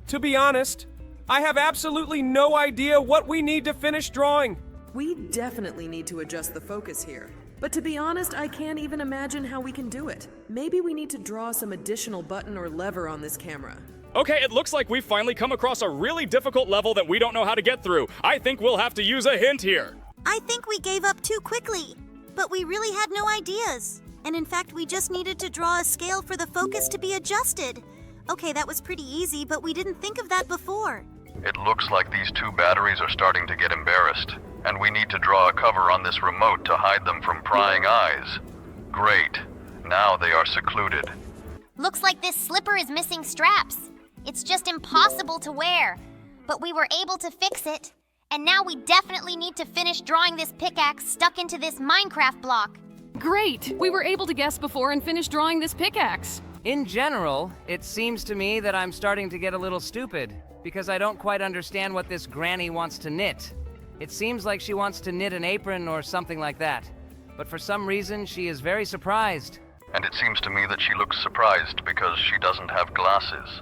to be honest, I have absolutely no idea what we need to finish drawing. We definitely need to adjust the focus here. But to be honest, I can't even imagine how we can do it. Maybe we need to draw some additional button or lever on this camera. Okay, it looks like we've finally come across a really difficult level that we don't know how to get through. I think we'll have to use a hint here. I think we gave up too quickly, but we really had no ideas. And in fact, we just needed to draw a scale for the focus to be adjusted. Okay, that was pretty easy, but we didn't think of that before. It looks like these two batteries are starting to get embarrassed, and we need to draw a cover on this remote to hide them from prying eyes. Great. Now they are secluded. Looks like this slipper is missing straps. It's just impossible to wear. But we were able to fix it. And now we definitely need to finish drawing this pickaxe stuck into this Minecraft block. Great! We were able to guess before and finish drawing this pickaxe. In general, it seems to me that I'm starting to get a little stupid, because I don't quite understand what this granny wants to knit. It seems like she wants to knit an apron or something like that. But for some reason, she is very surprised. And it seems to me that she looks surprised because she doesn't have glasses.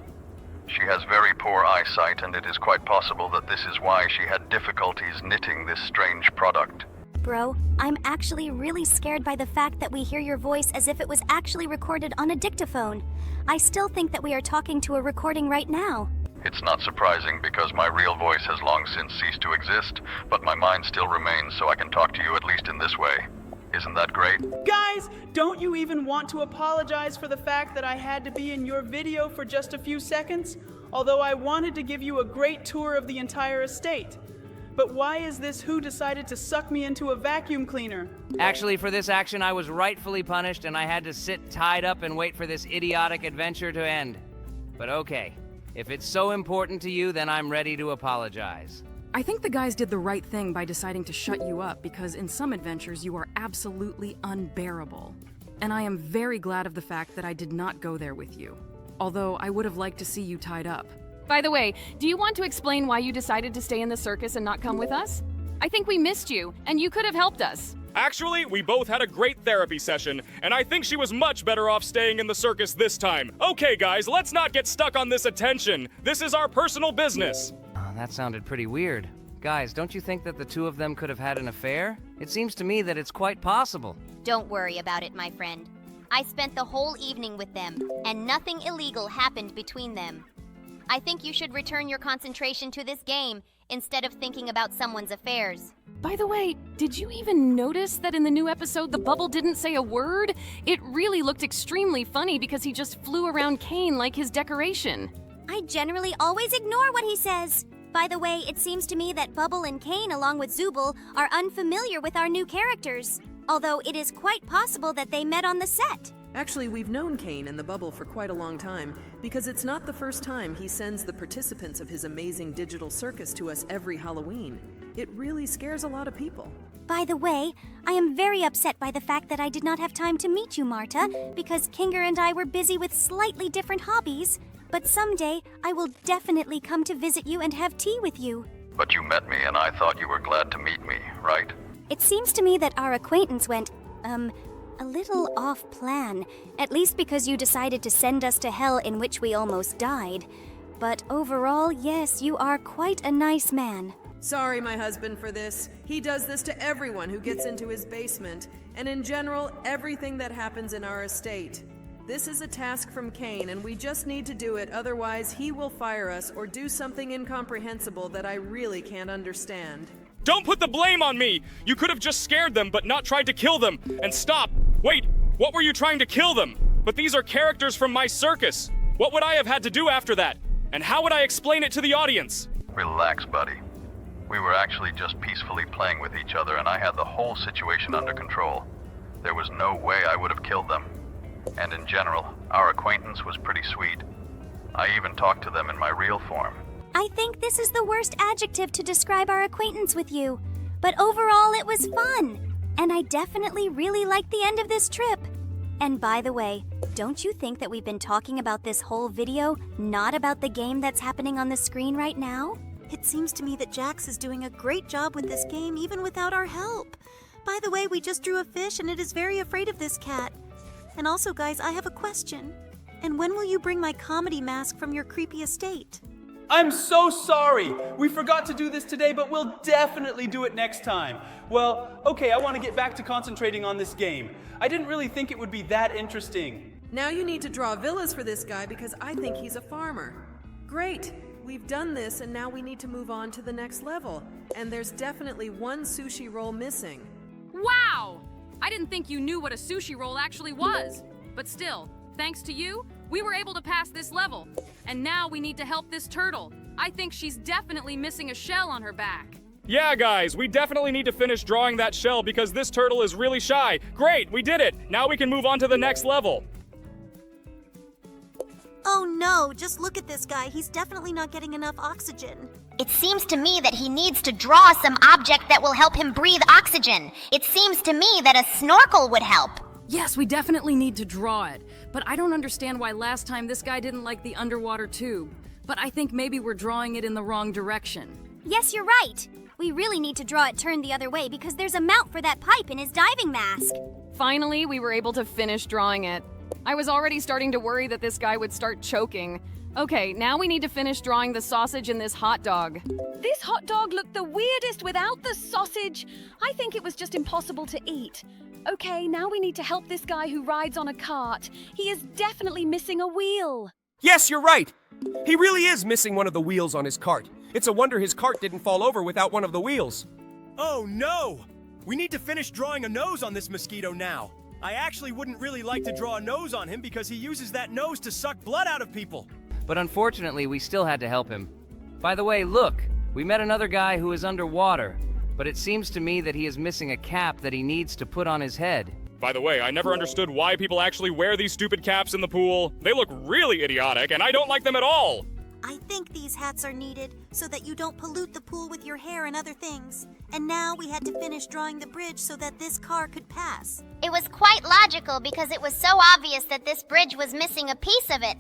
She has very poor eyesight, and it is quite possible that this is why she had difficulties knitting this strange product. Bro, I'm actually really scared by the fact that we hear your voice as if it was actually recorded on a dictaphone. I still think that we are talking to a recording right now. It's not surprising because my real voice has long since ceased to exist, but my mind still remains, so I can talk to you at least in this way. Isn't that great? Guys, don't you even want to apologize for the fact that I had to be in your video for just a few seconds? Although I wanted to give you a great tour of the entire estate. But why is this who decided to suck me into a vacuum cleaner? Actually, for this action, I was rightfully punished, and I had to sit tied up and wait for this idiotic adventure to end. But okay, if it's so important to you, then I'm ready to apologize. I think the guys did the right thing by deciding to shut you up because in some adventures you are absolutely unbearable. And I am very glad of the fact that I did not go there with you. Although I would have liked to see you tied up. By the way, do you want to explain why you decided to stay in the circus and not come with us? I think we missed you, and you could have helped us. Actually, we both had a great therapy session, and I think she was much better off staying in the circus this time. Okay, guys, let's not get stuck on this attention. This is our personal business. Oh, that sounded pretty weird. Guys, don't you think that the two of them could have had an affair? It seems to me that it's quite possible. Don't worry about it, my friend. I spent the whole evening with them, and nothing illegal happened between them. I think you should return your concentration to this game instead of thinking about someone's affairs. By the way, did you even notice that in the new episode the bubble didn't say a word? It really looked extremely funny because he just flew around Kane like his decoration. I generally always ignore what he says. By the way, it seems to me that Bubble and Kane, along with Zooble, are unfamiliar with our new characters. Although it is quite possible that they met on the set. Actually, we've known Kane and the Bubble for quite a long time, because it's not the first time he sends the participants of his amazing digital circus to us every Halloween. It really scares a lot of people. By the way, I am very upset by the fact that I did not have time to meet you, Marta, because Kinger and I were busy with slightly different hobbies. But someday, I will definitely come to visit you and have tea with you. But you met me and I thought you were glad to meet me, right? It seems to me that our acquaintance went, a little off plan. At least because you decided to send us to hell in which we almost died. But overall, yes, you are quite a nice man. Sorry, my husband, for this. He does this to everyone who gets into his basement, and in general, everything that happens in our estate. This is a task from Kane, and we just need to do it, otherwise he will fire us or do something incomprehensible that I really can't understand. Don't put the blame on me! You could have just scared them, but not tried to kill them. And stop! Wait, what were you trying to kill them? But these are characters from my circus. What would I have had to do after that? And how would I explain it to the audience? Relax, buddy. We were actually just peacefully playing with each other, and I had the whole situation under control. There was no way I would have killed them. And in general, our acquaintance was pretty sweet. I even talked to them in my real form. I think this is the worst adjective to describe our acquaintance with you. But overall, it was fun. And I definitely really liked the end of this trip. And by the way, don't you think that we've been talking about this whole video, not about the game that's happening on the screen right now? It seems to me that Jax is doing a great job with this game even without our help. By the way, we just drew a fish and it is very afraid of this cat. And also, guys, I have a question. And when will you bring my comedy mask from your creepy estate? I'm so sorry. We forgot to do this today, but we'll definitely do it next time. Well, okay, I want to get back to concentrating on this game. I didn't really think it would be that interesting. Now you need to draw villas for this guy because I think he's a farmer. Great. We've done this and now we need to move on to the next level. And there's definitely one sushi roll missing. Wow! I didn't think you knew what a sushi roll actually was. But still, thanks to you, we were able to pass this level. And now we need to help this turtle. I think she's definitely missing a shell on her back. Yeah, guys, we definitely need to finish drawing that shell because this turtle is really shy. Great, we did it. Now we can move on to the next level. Oh no, just look at this guy. He's definitely not getting enough oxygen. It seems to me that he needs to draw some object that will help him breathe oxygen. It seems to me that a snorkel would help. Yes, we definitely need to draw it. But I don't understand why last time this guy didn't like the underwater tube. But I think maybe we're drawing it in the wrong direction. Yes, you're right. We really need to draw it turned the other way because there's a mount for that pipe in his diving mask. Finally, we were able to finish drawing it. I was already starting to worry that this guy would start choking. Okay, now we need to finish drawing the sausage in this hot dog. This hot dog looked the weirdest without the sausage. I think it was just impossible to eat. Okay, now we need to help this guy who rides on a cart. He is definitely missing a wheel. Yes, you're right. He really is missing one of the wheels on his cart. It's a wonder his cart didn't fall over without one of the wheels. Oh no! We need to finish drawing a nose on this mosquito now. I actually wouldn't really like to draw a nose on him because he uses that nose to suck blood out of people. But unfortunately, we still had to help him. By the way, look, we met another guy who is underwater, but it seems to me that he is missing a cap that he needs to put on his head. By the way, I never understood why people actually wear these stupid caps in the pool. They look really idiotic, and I don't like them at all. I think these hats are needed so that you don't pollute the pool with your hair and other things. And now we had to finish drawing the bridge so that this car could pass. It was quite logical because it was so obvious that this bridge was missing a piece of it.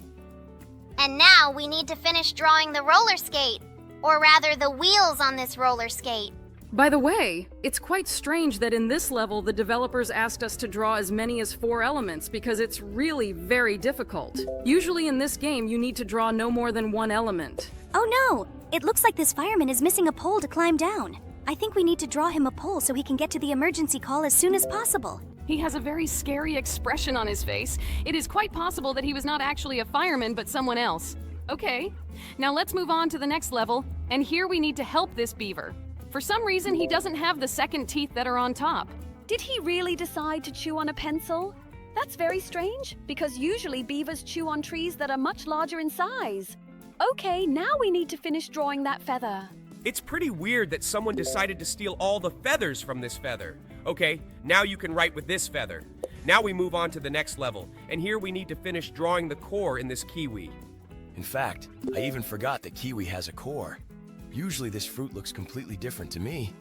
And now we need to finish drawing the roller skate. Or rather, the wheels on this roller skate. By the way, it's quite strange that in this level the developers asked us to draw as many as 4 elements because it's really very difficult. Usually in this game you need to draw no more than 1 element. Oh no! It looks like this fireman is missing a pole to climb down. I think we need to draw him a pole so he can get to the emergency call as soon as possible. He has a very scary expression on his face. It is quite possible that he was not actually a fireman, but someone else. Okay, now let's move on to the next level, and here we need to help this beaver. For some reason, he doesn't have the second teeth that are on top. Did he really decide to chew on a pencil? That's very strange, because usually beavers chew on trees that are much larger in size. Okay, now we need to finish drawing that feather. It's pretty weird that someone decided to steal all the feathers from this feather. Okay, now you can write with this feather. Now we move on to the next level, and here we need to finish drawing the core in this kiwi. In fact, I even forgot that kiwi has a core. Usually this fruit looks completely different to me.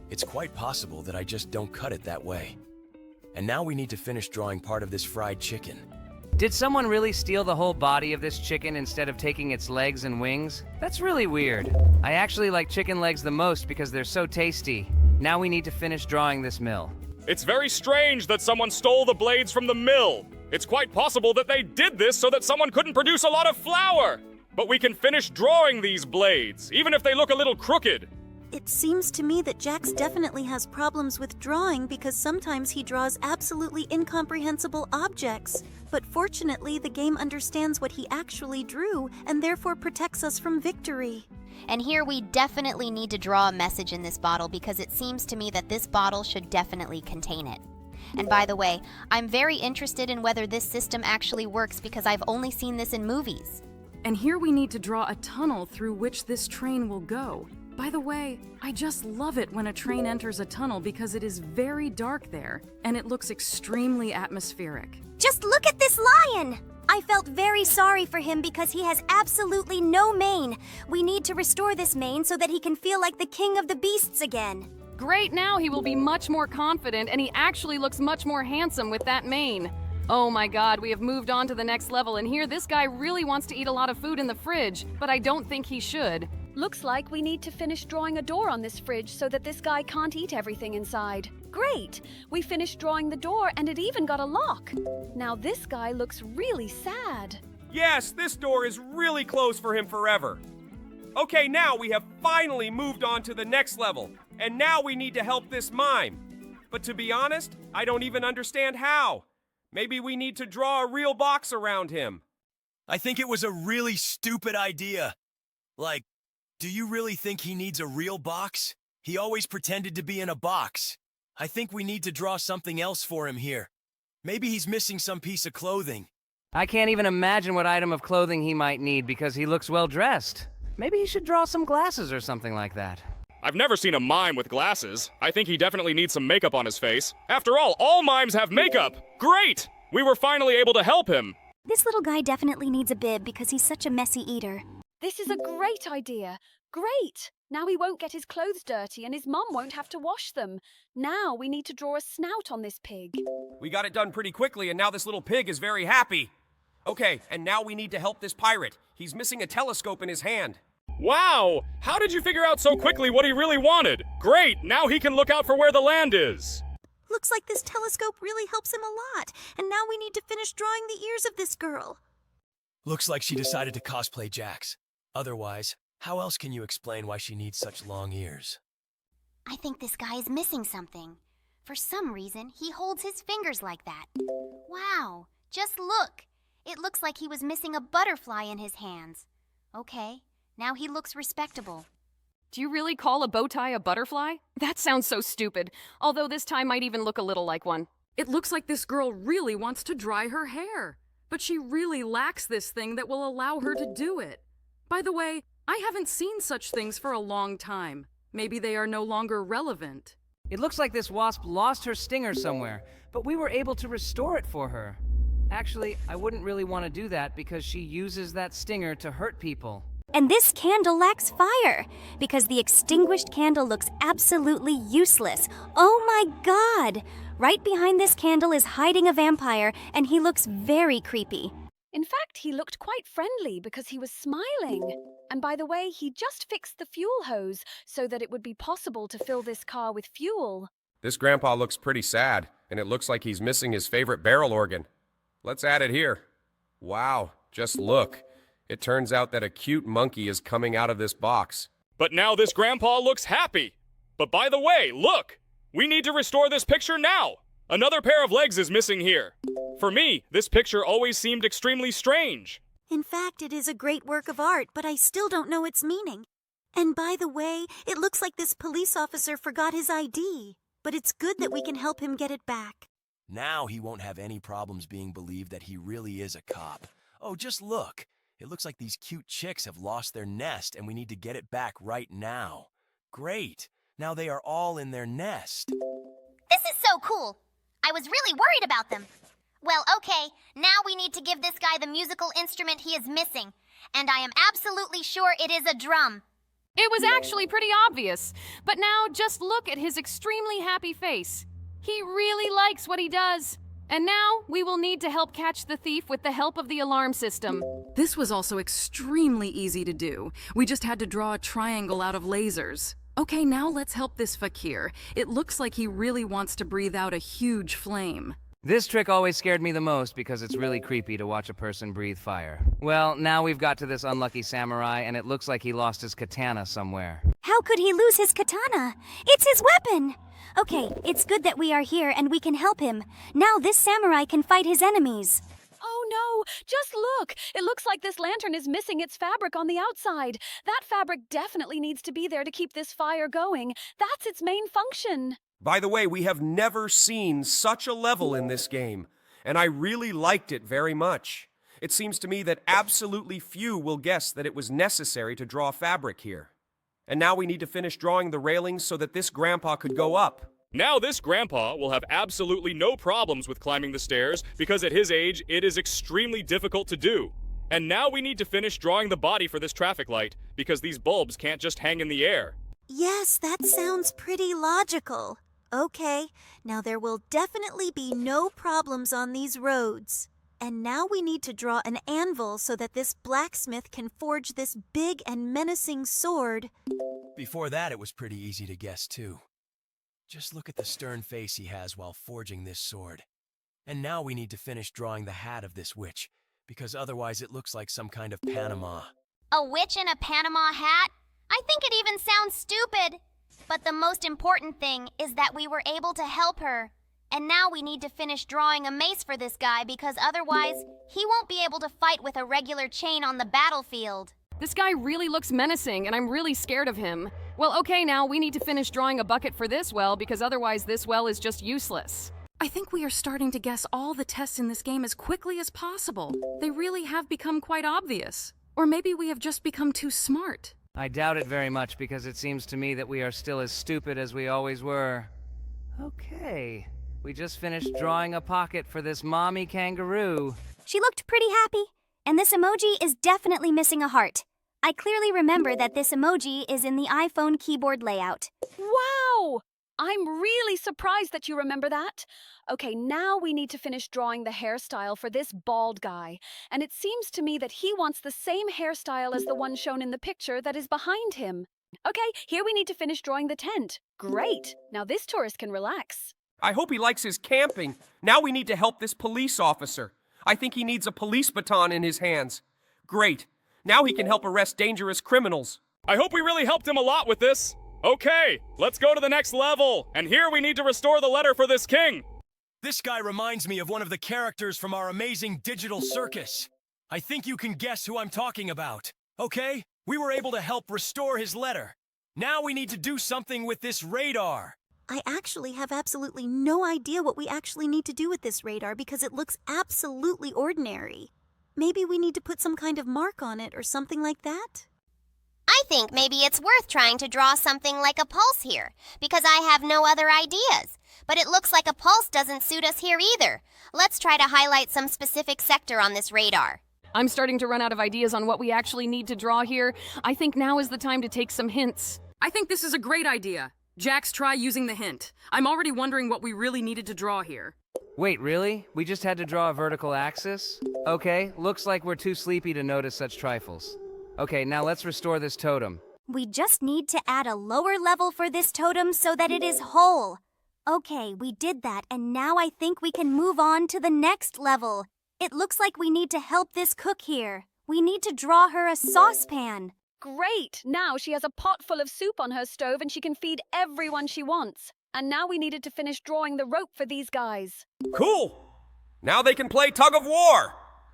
It's quite possible that I just don't cut it that way. And now we need to finish drawing part of this fried chicken. Did someone really steal the whole body of this chicken instead of taking its legs and wings? That's really weird. I actually like chicken legs the most because they're so tasty. Now we need to finish drawing this mill. It's very strange that someone stole the blades from the mill. It's quite possible that they did this so that someone couldn't produce a lot of flour. But we can finish drawing these blades, even if they look a little crooked. It seems to me that Jax definitely has problems with drawing because sometimes he draws absolutely incomprehensible objects. But fortunately, the game understands what he actually drew and therefore protects us from victory. And here we definitely need to draw a message in this bottle because it seems to me that this bottle should definitely contain it. And by the way, I'm very interested in whether this system actually works because I've only seen this in movies. And here we need to draw a tunnel through which this train will go. By the way, I just love it when a train enters a tunnel because it is very dark there, and it looks extremely atmospheric. Just look at this lion! I felt very sorry for him because he has absolutely no mane. We need to restore this mane so that he can feel like the king of the beasts again. Great, now he will be much more confident, and he actually looks much more handsome with that mane. Oh my god, we have moved on to the next level, and here this guy really wants to eat a lot of food in the fridge, but I don't think he should. Looks like we need to finish drawing a door on this fridge so that this guy can't eat everything inside. Great! We finished drawing the door and it even got a lock. Now this guy looks really sad. Yes, this door is really closed for him forever. Okay, now we have finally moved on to the next level, and now we need to help this mime. But to be honest, I don't even understand how. Maybe we need to draw a real box around him. I think it was a really stupid idea. Like, do you really think he needs a real box? He always pretended to be in a box. I think we need to draw something else for him here. Maybe he's missing some piece of clothing. I can't even imagine what item of clothing he might need because he looks well dressed. Maybe he should draw some glasses or something like that. I've never seen a mime with glasses. I think he definitely needs some makeup on his face. After all mimes have makeup! Great! We were finally able to help him. This little guy definitely needs a bib because he's such a messy eater. This is a great idea. Great! Now he won't get his clothes dirty and his mum won't have to wash them. Now we need to draw a snout on this pig. We got it done pretty quickly, and now this little pig is very happy. Okay, and now we need to help this pirate. He's missing a telescope in his hand. Wow! How did you figure out so quickly what he really wanted? Great! Now he can look out for where the land is. Looks like this telescope really helps him a lot, and now we need to finish drawing the ears of this girl. Looks like she decided to cosplay Jax. Otherwise, how else can you explain why she needs such long ears? I think this guy is missing something. For some reason, he holds his fingers like that. Wow, just look. It looks like he was missing a butterfly in his hands. Okay, now he looks respectable. Do you really call a bow tie a butterfly? That sounds so stupid, although this tie might even look a little like one. It looks like this girl really wants to dry her hair, but she really lacks this thing that will allow her to do it. By the way, I haven't seen such things for a long time. Maybe they are no longer relevant. It looks like this wasp lost her stinger somewhere, but we were able to restore it for her. Actually, I wouldn't really want to do that because she uses that stinger to hurt people. And this candle lacks fire, because the extinguished candle looks absolutely useless. Oh my god! Right behind this candle is hiding a vampire, and he looks very creepy. In fact, he looked quite friendly because he was smiling. And by the way, he just fixed the fuel hose so that it would be possible to fill this car with fuel. This grandpa looks pretty sad, and it looks like he's missing his favorite barrel organ. Let's add it here. Wow, just look. It turns out that a cute monkey is coming out of this box. But now this grandpa looks happy. But by the way, look! We need to restore this picture now! Another pair of legs is missing here. For me, this picture always seemed extremely strange. In fact, it is a great work of art, but I still don't know its meaning. And by the way, it looks like this police officer forgot his ID. But it's good that we can help him get it back. Now he won't have any problems being believed that he really is a cop. Oh, just look. It looks like these cute chicks have lost their nest and we need to get it back right now. Great. Now they are all in their nest. This is so cool. I was really worried about them. Well, okay, now we need to give this guy the musical instrument he is missing. And I am absolutely sure it is a drum. It was actually pretty obvious. But now just look at his extremely happy face. He really likes what he does. And now we will need to help catch the thief with the help of the alarm system. This was also extremely easy to do. We just had to draw a triangle out of lasers. Okay, now let's help this fakir. It looks like he really wants to breathe out a huge flame. This trick always scared me the most because it's really creepy to watch a person breathe fire. Well, now we've got to this unlucky samurai, and it looks like he lost his katana somewhere. How could he lose his katana? It's his weapon! Okay, it's good that we are here and we can help him. Now this samurai can fight his enemies. Oh no, just look! It looks like this lantern is missing its fabric on the outside. That fabric definitely needs to be there to keep this fire going. That's its main function. By the way, we have never seen such a level in this game, and I really liked it very much. It seems to me that absolutely few will guess that it was necessary to draw fabric here. And now we need to finish drawing the railings so that this grandpa could go up. Now this grandpa will have absolutely no problems with climbing the stairs because at his age, it is extremely difficult to do. And now we need to finish drawing the body for this traffic light because these bulbs can't just hang in the air. Yes, that sounds pretty logical. Okay, now there will definitely be no problems on these roads. And now we need to draw an anvil so that this blacksmith can forge this big and menacing sword. Before that, it was pretty easy to guess, too. Just look at the stern face he has while forging this sword. And now we need to finish drawing the hat of this witch, because otherwise it looks like some kind of Panama. A witch in a Panama hat? I think it even sounds stupid. But the most important thing is that we were able to help her. And now we need to finish drawing a mace for this guy because otherwise he won't be able to fight with a regular chain on the battlefield. This guy really looks menacing, and I'm really scared of him. Well, okay, now we need to finish drawing a bucket for this well because otherwise this well is just useless. I think we are starting to guess all the tests in this game as quickly as possible. They really have become quite obvious. Or maybe we have just become too smart. I doubt it very much because it seems to me that we are still as stupid as we always were. Okay, we just finished drawing a pocket for this mommy kangaroo. She looked pretty happy, and this emoji is definitely missing a heart. I clearly remember that this emoji is in the iPhone keyboard layout. Wow! I'm really surprised that you remember that. Okay, now we need to finish drawing the hairstyle for this bald guy. And it seems to me that he wants the same hairstyle as the one shown in the picture that is behind him. Okay, here we need to finish drawing the tent. Great! Now this tourist can relax. I hope he likes his camping. Now we need to help this police officer. I think he needs a police baton in his hands. Great. Now he can help arrest dangerous criminals. I hope we really helped him a lot with this. Okay, let's go to the next level. And here we need to restore the letter for this king. This guy reminds me of one of the characters from our amazing digital circus. I think you can guess who I'm talking about. Okay, we were able to help restore his letter. Now we need to do something with this radar. I actually have absolutely no idea what we actually need to do with this radar because it looks absolutely ordinary. Maybe we need to put some kind of mark on it or something like that? I think maybe it's worth trying to draw something like a pulse here, because I have no other ideas. But it looks like a pulse doesn't suit us here either. Let's try to highlight some specific sector on this radar. I'm starting to run out of ideas on what we actually need to draw here. I think now is the time to take some hints. I think this is a great idea. Jax, try using the hint. I'm already wondering what we really needed to draw here. Wait, really? We just had to draw a vertical axis? Okay, looks like we're too sleepy to notice such trifles. Okay, now let's restore this totem. We just need to add a lower level for this totem so that it is whole. Okay, we did that, and now I think we can move on to the next level. It looks like we need to help this cook here. We need to draw her a saucepan. Great! Now she has a pot full of soup on her stove and she can feed everyone she wants. And now we needed to finish drawing the rope for these guys. Cool! Now they can play tug of war!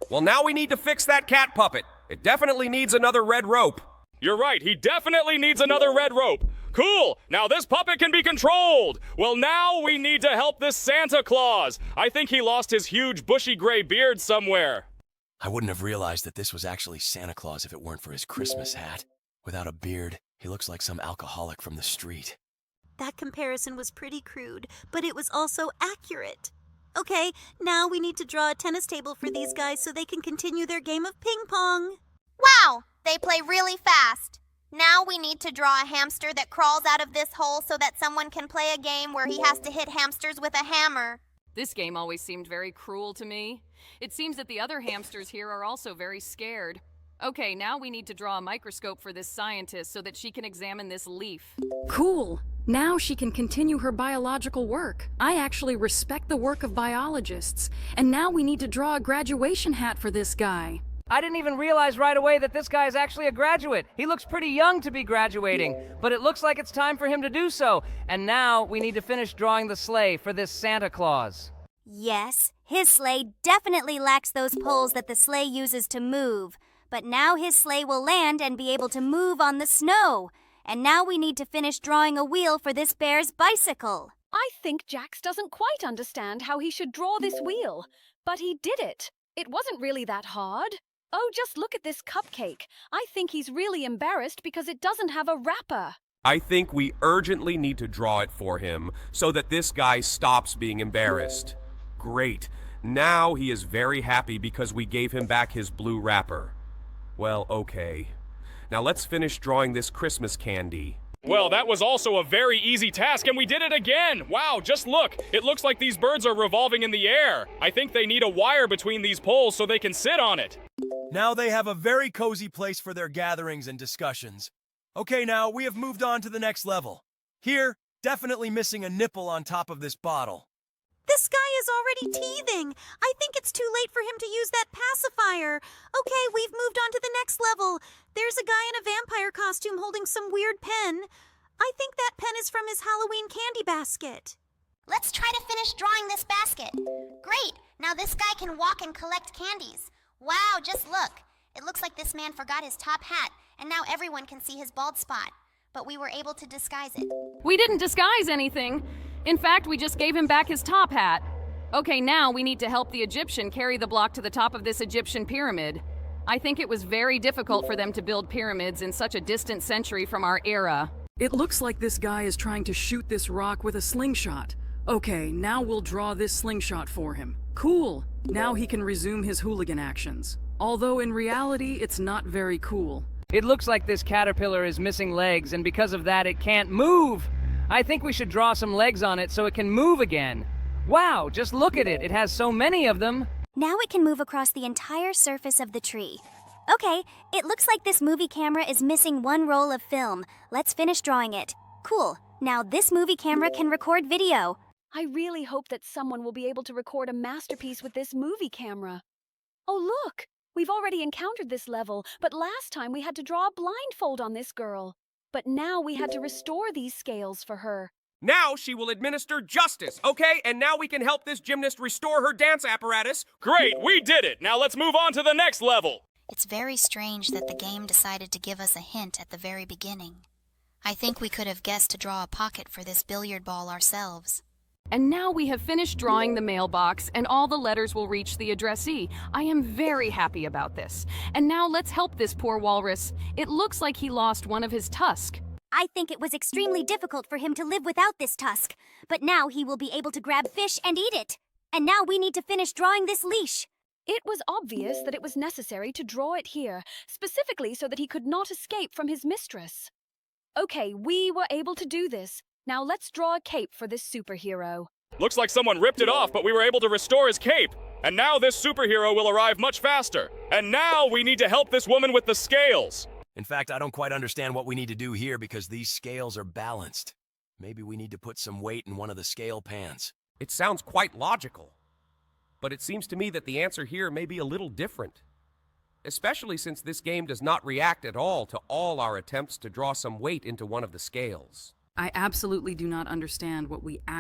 Well, now we need to fix that cat puppet. It definitely needs another red rope. You're right, he definitely needs another red rope. Cool! Now this puppet can be controlled! Well, now we need to help this Santa Claus! I think he lost his huge bushy gray beard somewhere. I wouldn't have realized that this was actually Santa Claus if it weren't for his Christmas hat. Without a beard, he looks like some alcoholic from the street. That comparison was pretty crude, but it was also accurate. Okay, now we need to draw a tennis table for these guys so they can continue their game of ping pong. Wow, they play really fast. Now we need to draw a hamster that crawls out of this hole so that someone can play a game where he has to hit hamsters with a hammer. This game always seemed very cruel to me. It seems that the other hamsters here are also very scared. Okay, now we need to draw a microscope for this scientist so that she can examine this leaf. Cool. Now she can continue her biological work. I actually respect the work of biologists. And now we need to draw a graduation hat for this guy. I didn't even realize right away that this guy is actually a graduate. He looks pretty young to be graduating, but it looks like it's time for him to do so. And now we need to finish drawing the sleigh for this Santa Claus. Yes, his sleigh definitely lacks those poles that the sleigh uses to move. But now his sleigh will land and be able to move on the snow. And now we need to finish drawing a wheel for this bear's bicycle. I think Jax doesn't quite understand how he should draw this wheel. But he did it. It wasn't really that hard. Oh, just look at this cupcake. I think he's really embarrassed because it doesn't have a wrapper. I think we urgently need to draw it for him so that this guy stops being embarrassed. Great. Now he is very happy because we gave him back his blue wrapper. Well, okay. Now let's finish drawing this Christmas candy. Well, that was also a very easy task, and we did it again! Wow, just look! It looks like these birds are revolving in the air. I think they need a wire between these poles so they can sit on it. Now they have a very cozy place for their gatherings and discussions. Okay, now we have moved on to the next level. Here, definitely missing a nipple on top of this bottle. This guy is already teething. I think it's too late for him to use that pacifier. Okay, we've moved on to the next level. There's a guy in a vampire costume holding some weird pen. I think that pen is from his Halloween candy basket. Let's try to finish drawing this basket. Great, now this guy can walk and collect candies. Wow, just look. It looks like this man forgot his top hat, and now everyone can see his bald spot. But we were able to disguise it. We didn't disguise anything. In fact, we just gave him back his top hat. Okay, now we need to help the Egyptian carry the block to the top of this Egyptian pyramid. I think it was very difficult for them to build pyramids in such a distant century from our era. It looks like this guy is trying to shoot this rock with a slingshot. Okay, now we'll draw this slingshot for him. Cool! Now he can resume his hooligan actions. Although in reality, it's not very cool. It looks like this caterpillar is missing legs, and because of that, it can't move! I think we should draw some legs on it so it can move again. Wow, just look at it. It has so many of them. Now it can move across the entire surface of the tree. Okay, it looks like this movie camera is missing one roll of film. Let's finish drawing it. Cool. Now this movie camera can record video. I really hope that someone will be able to record a masterpiece with this movie camera. Oh, look! We've already encountered this level, but last time we had to draw a blindfold on this girl. But now we had to restore these scales for her. Now she will administer justice, okay? And now we can help this gymnast restore her dance apparatus. Great, we did it! Now let's move on to the next level! It's very strange that the game decided to give us a hint at the very beginning. I think we could have guessed to draw a pocket for this billiard ball ourselves. And now we have finished drawing the mailbox, and all the letters will reach the addressee. I am very happy about this. And now let's help this poor walrus. It looks like he lost one of his tusks. I think it was extremely difficult for him to live without this tusk. But now he will be able to grab fish and eat it. And now we need to finish drawing this leash. It was obvious that it was necessary to draw it here, specifically so that he could not escape from his mistress. Okay, we were able to do this. Now let's draw a cape for this superhero. Looks like someone ripped it off, but we were able to restore his cape. And now this superhero will arrive much faster. And now we need to help this woman with the scales. In fact, I don't quite understand what we need to do here because these scales are balanced. Maybe we need to put some weight in one of the scale pans. It sounds quite logical. But it seems to me that the answer here may be a little different. Especially since this game does not react at all to all our attempts to draw some weight into one of the scales. I absolutely do not understand what we actually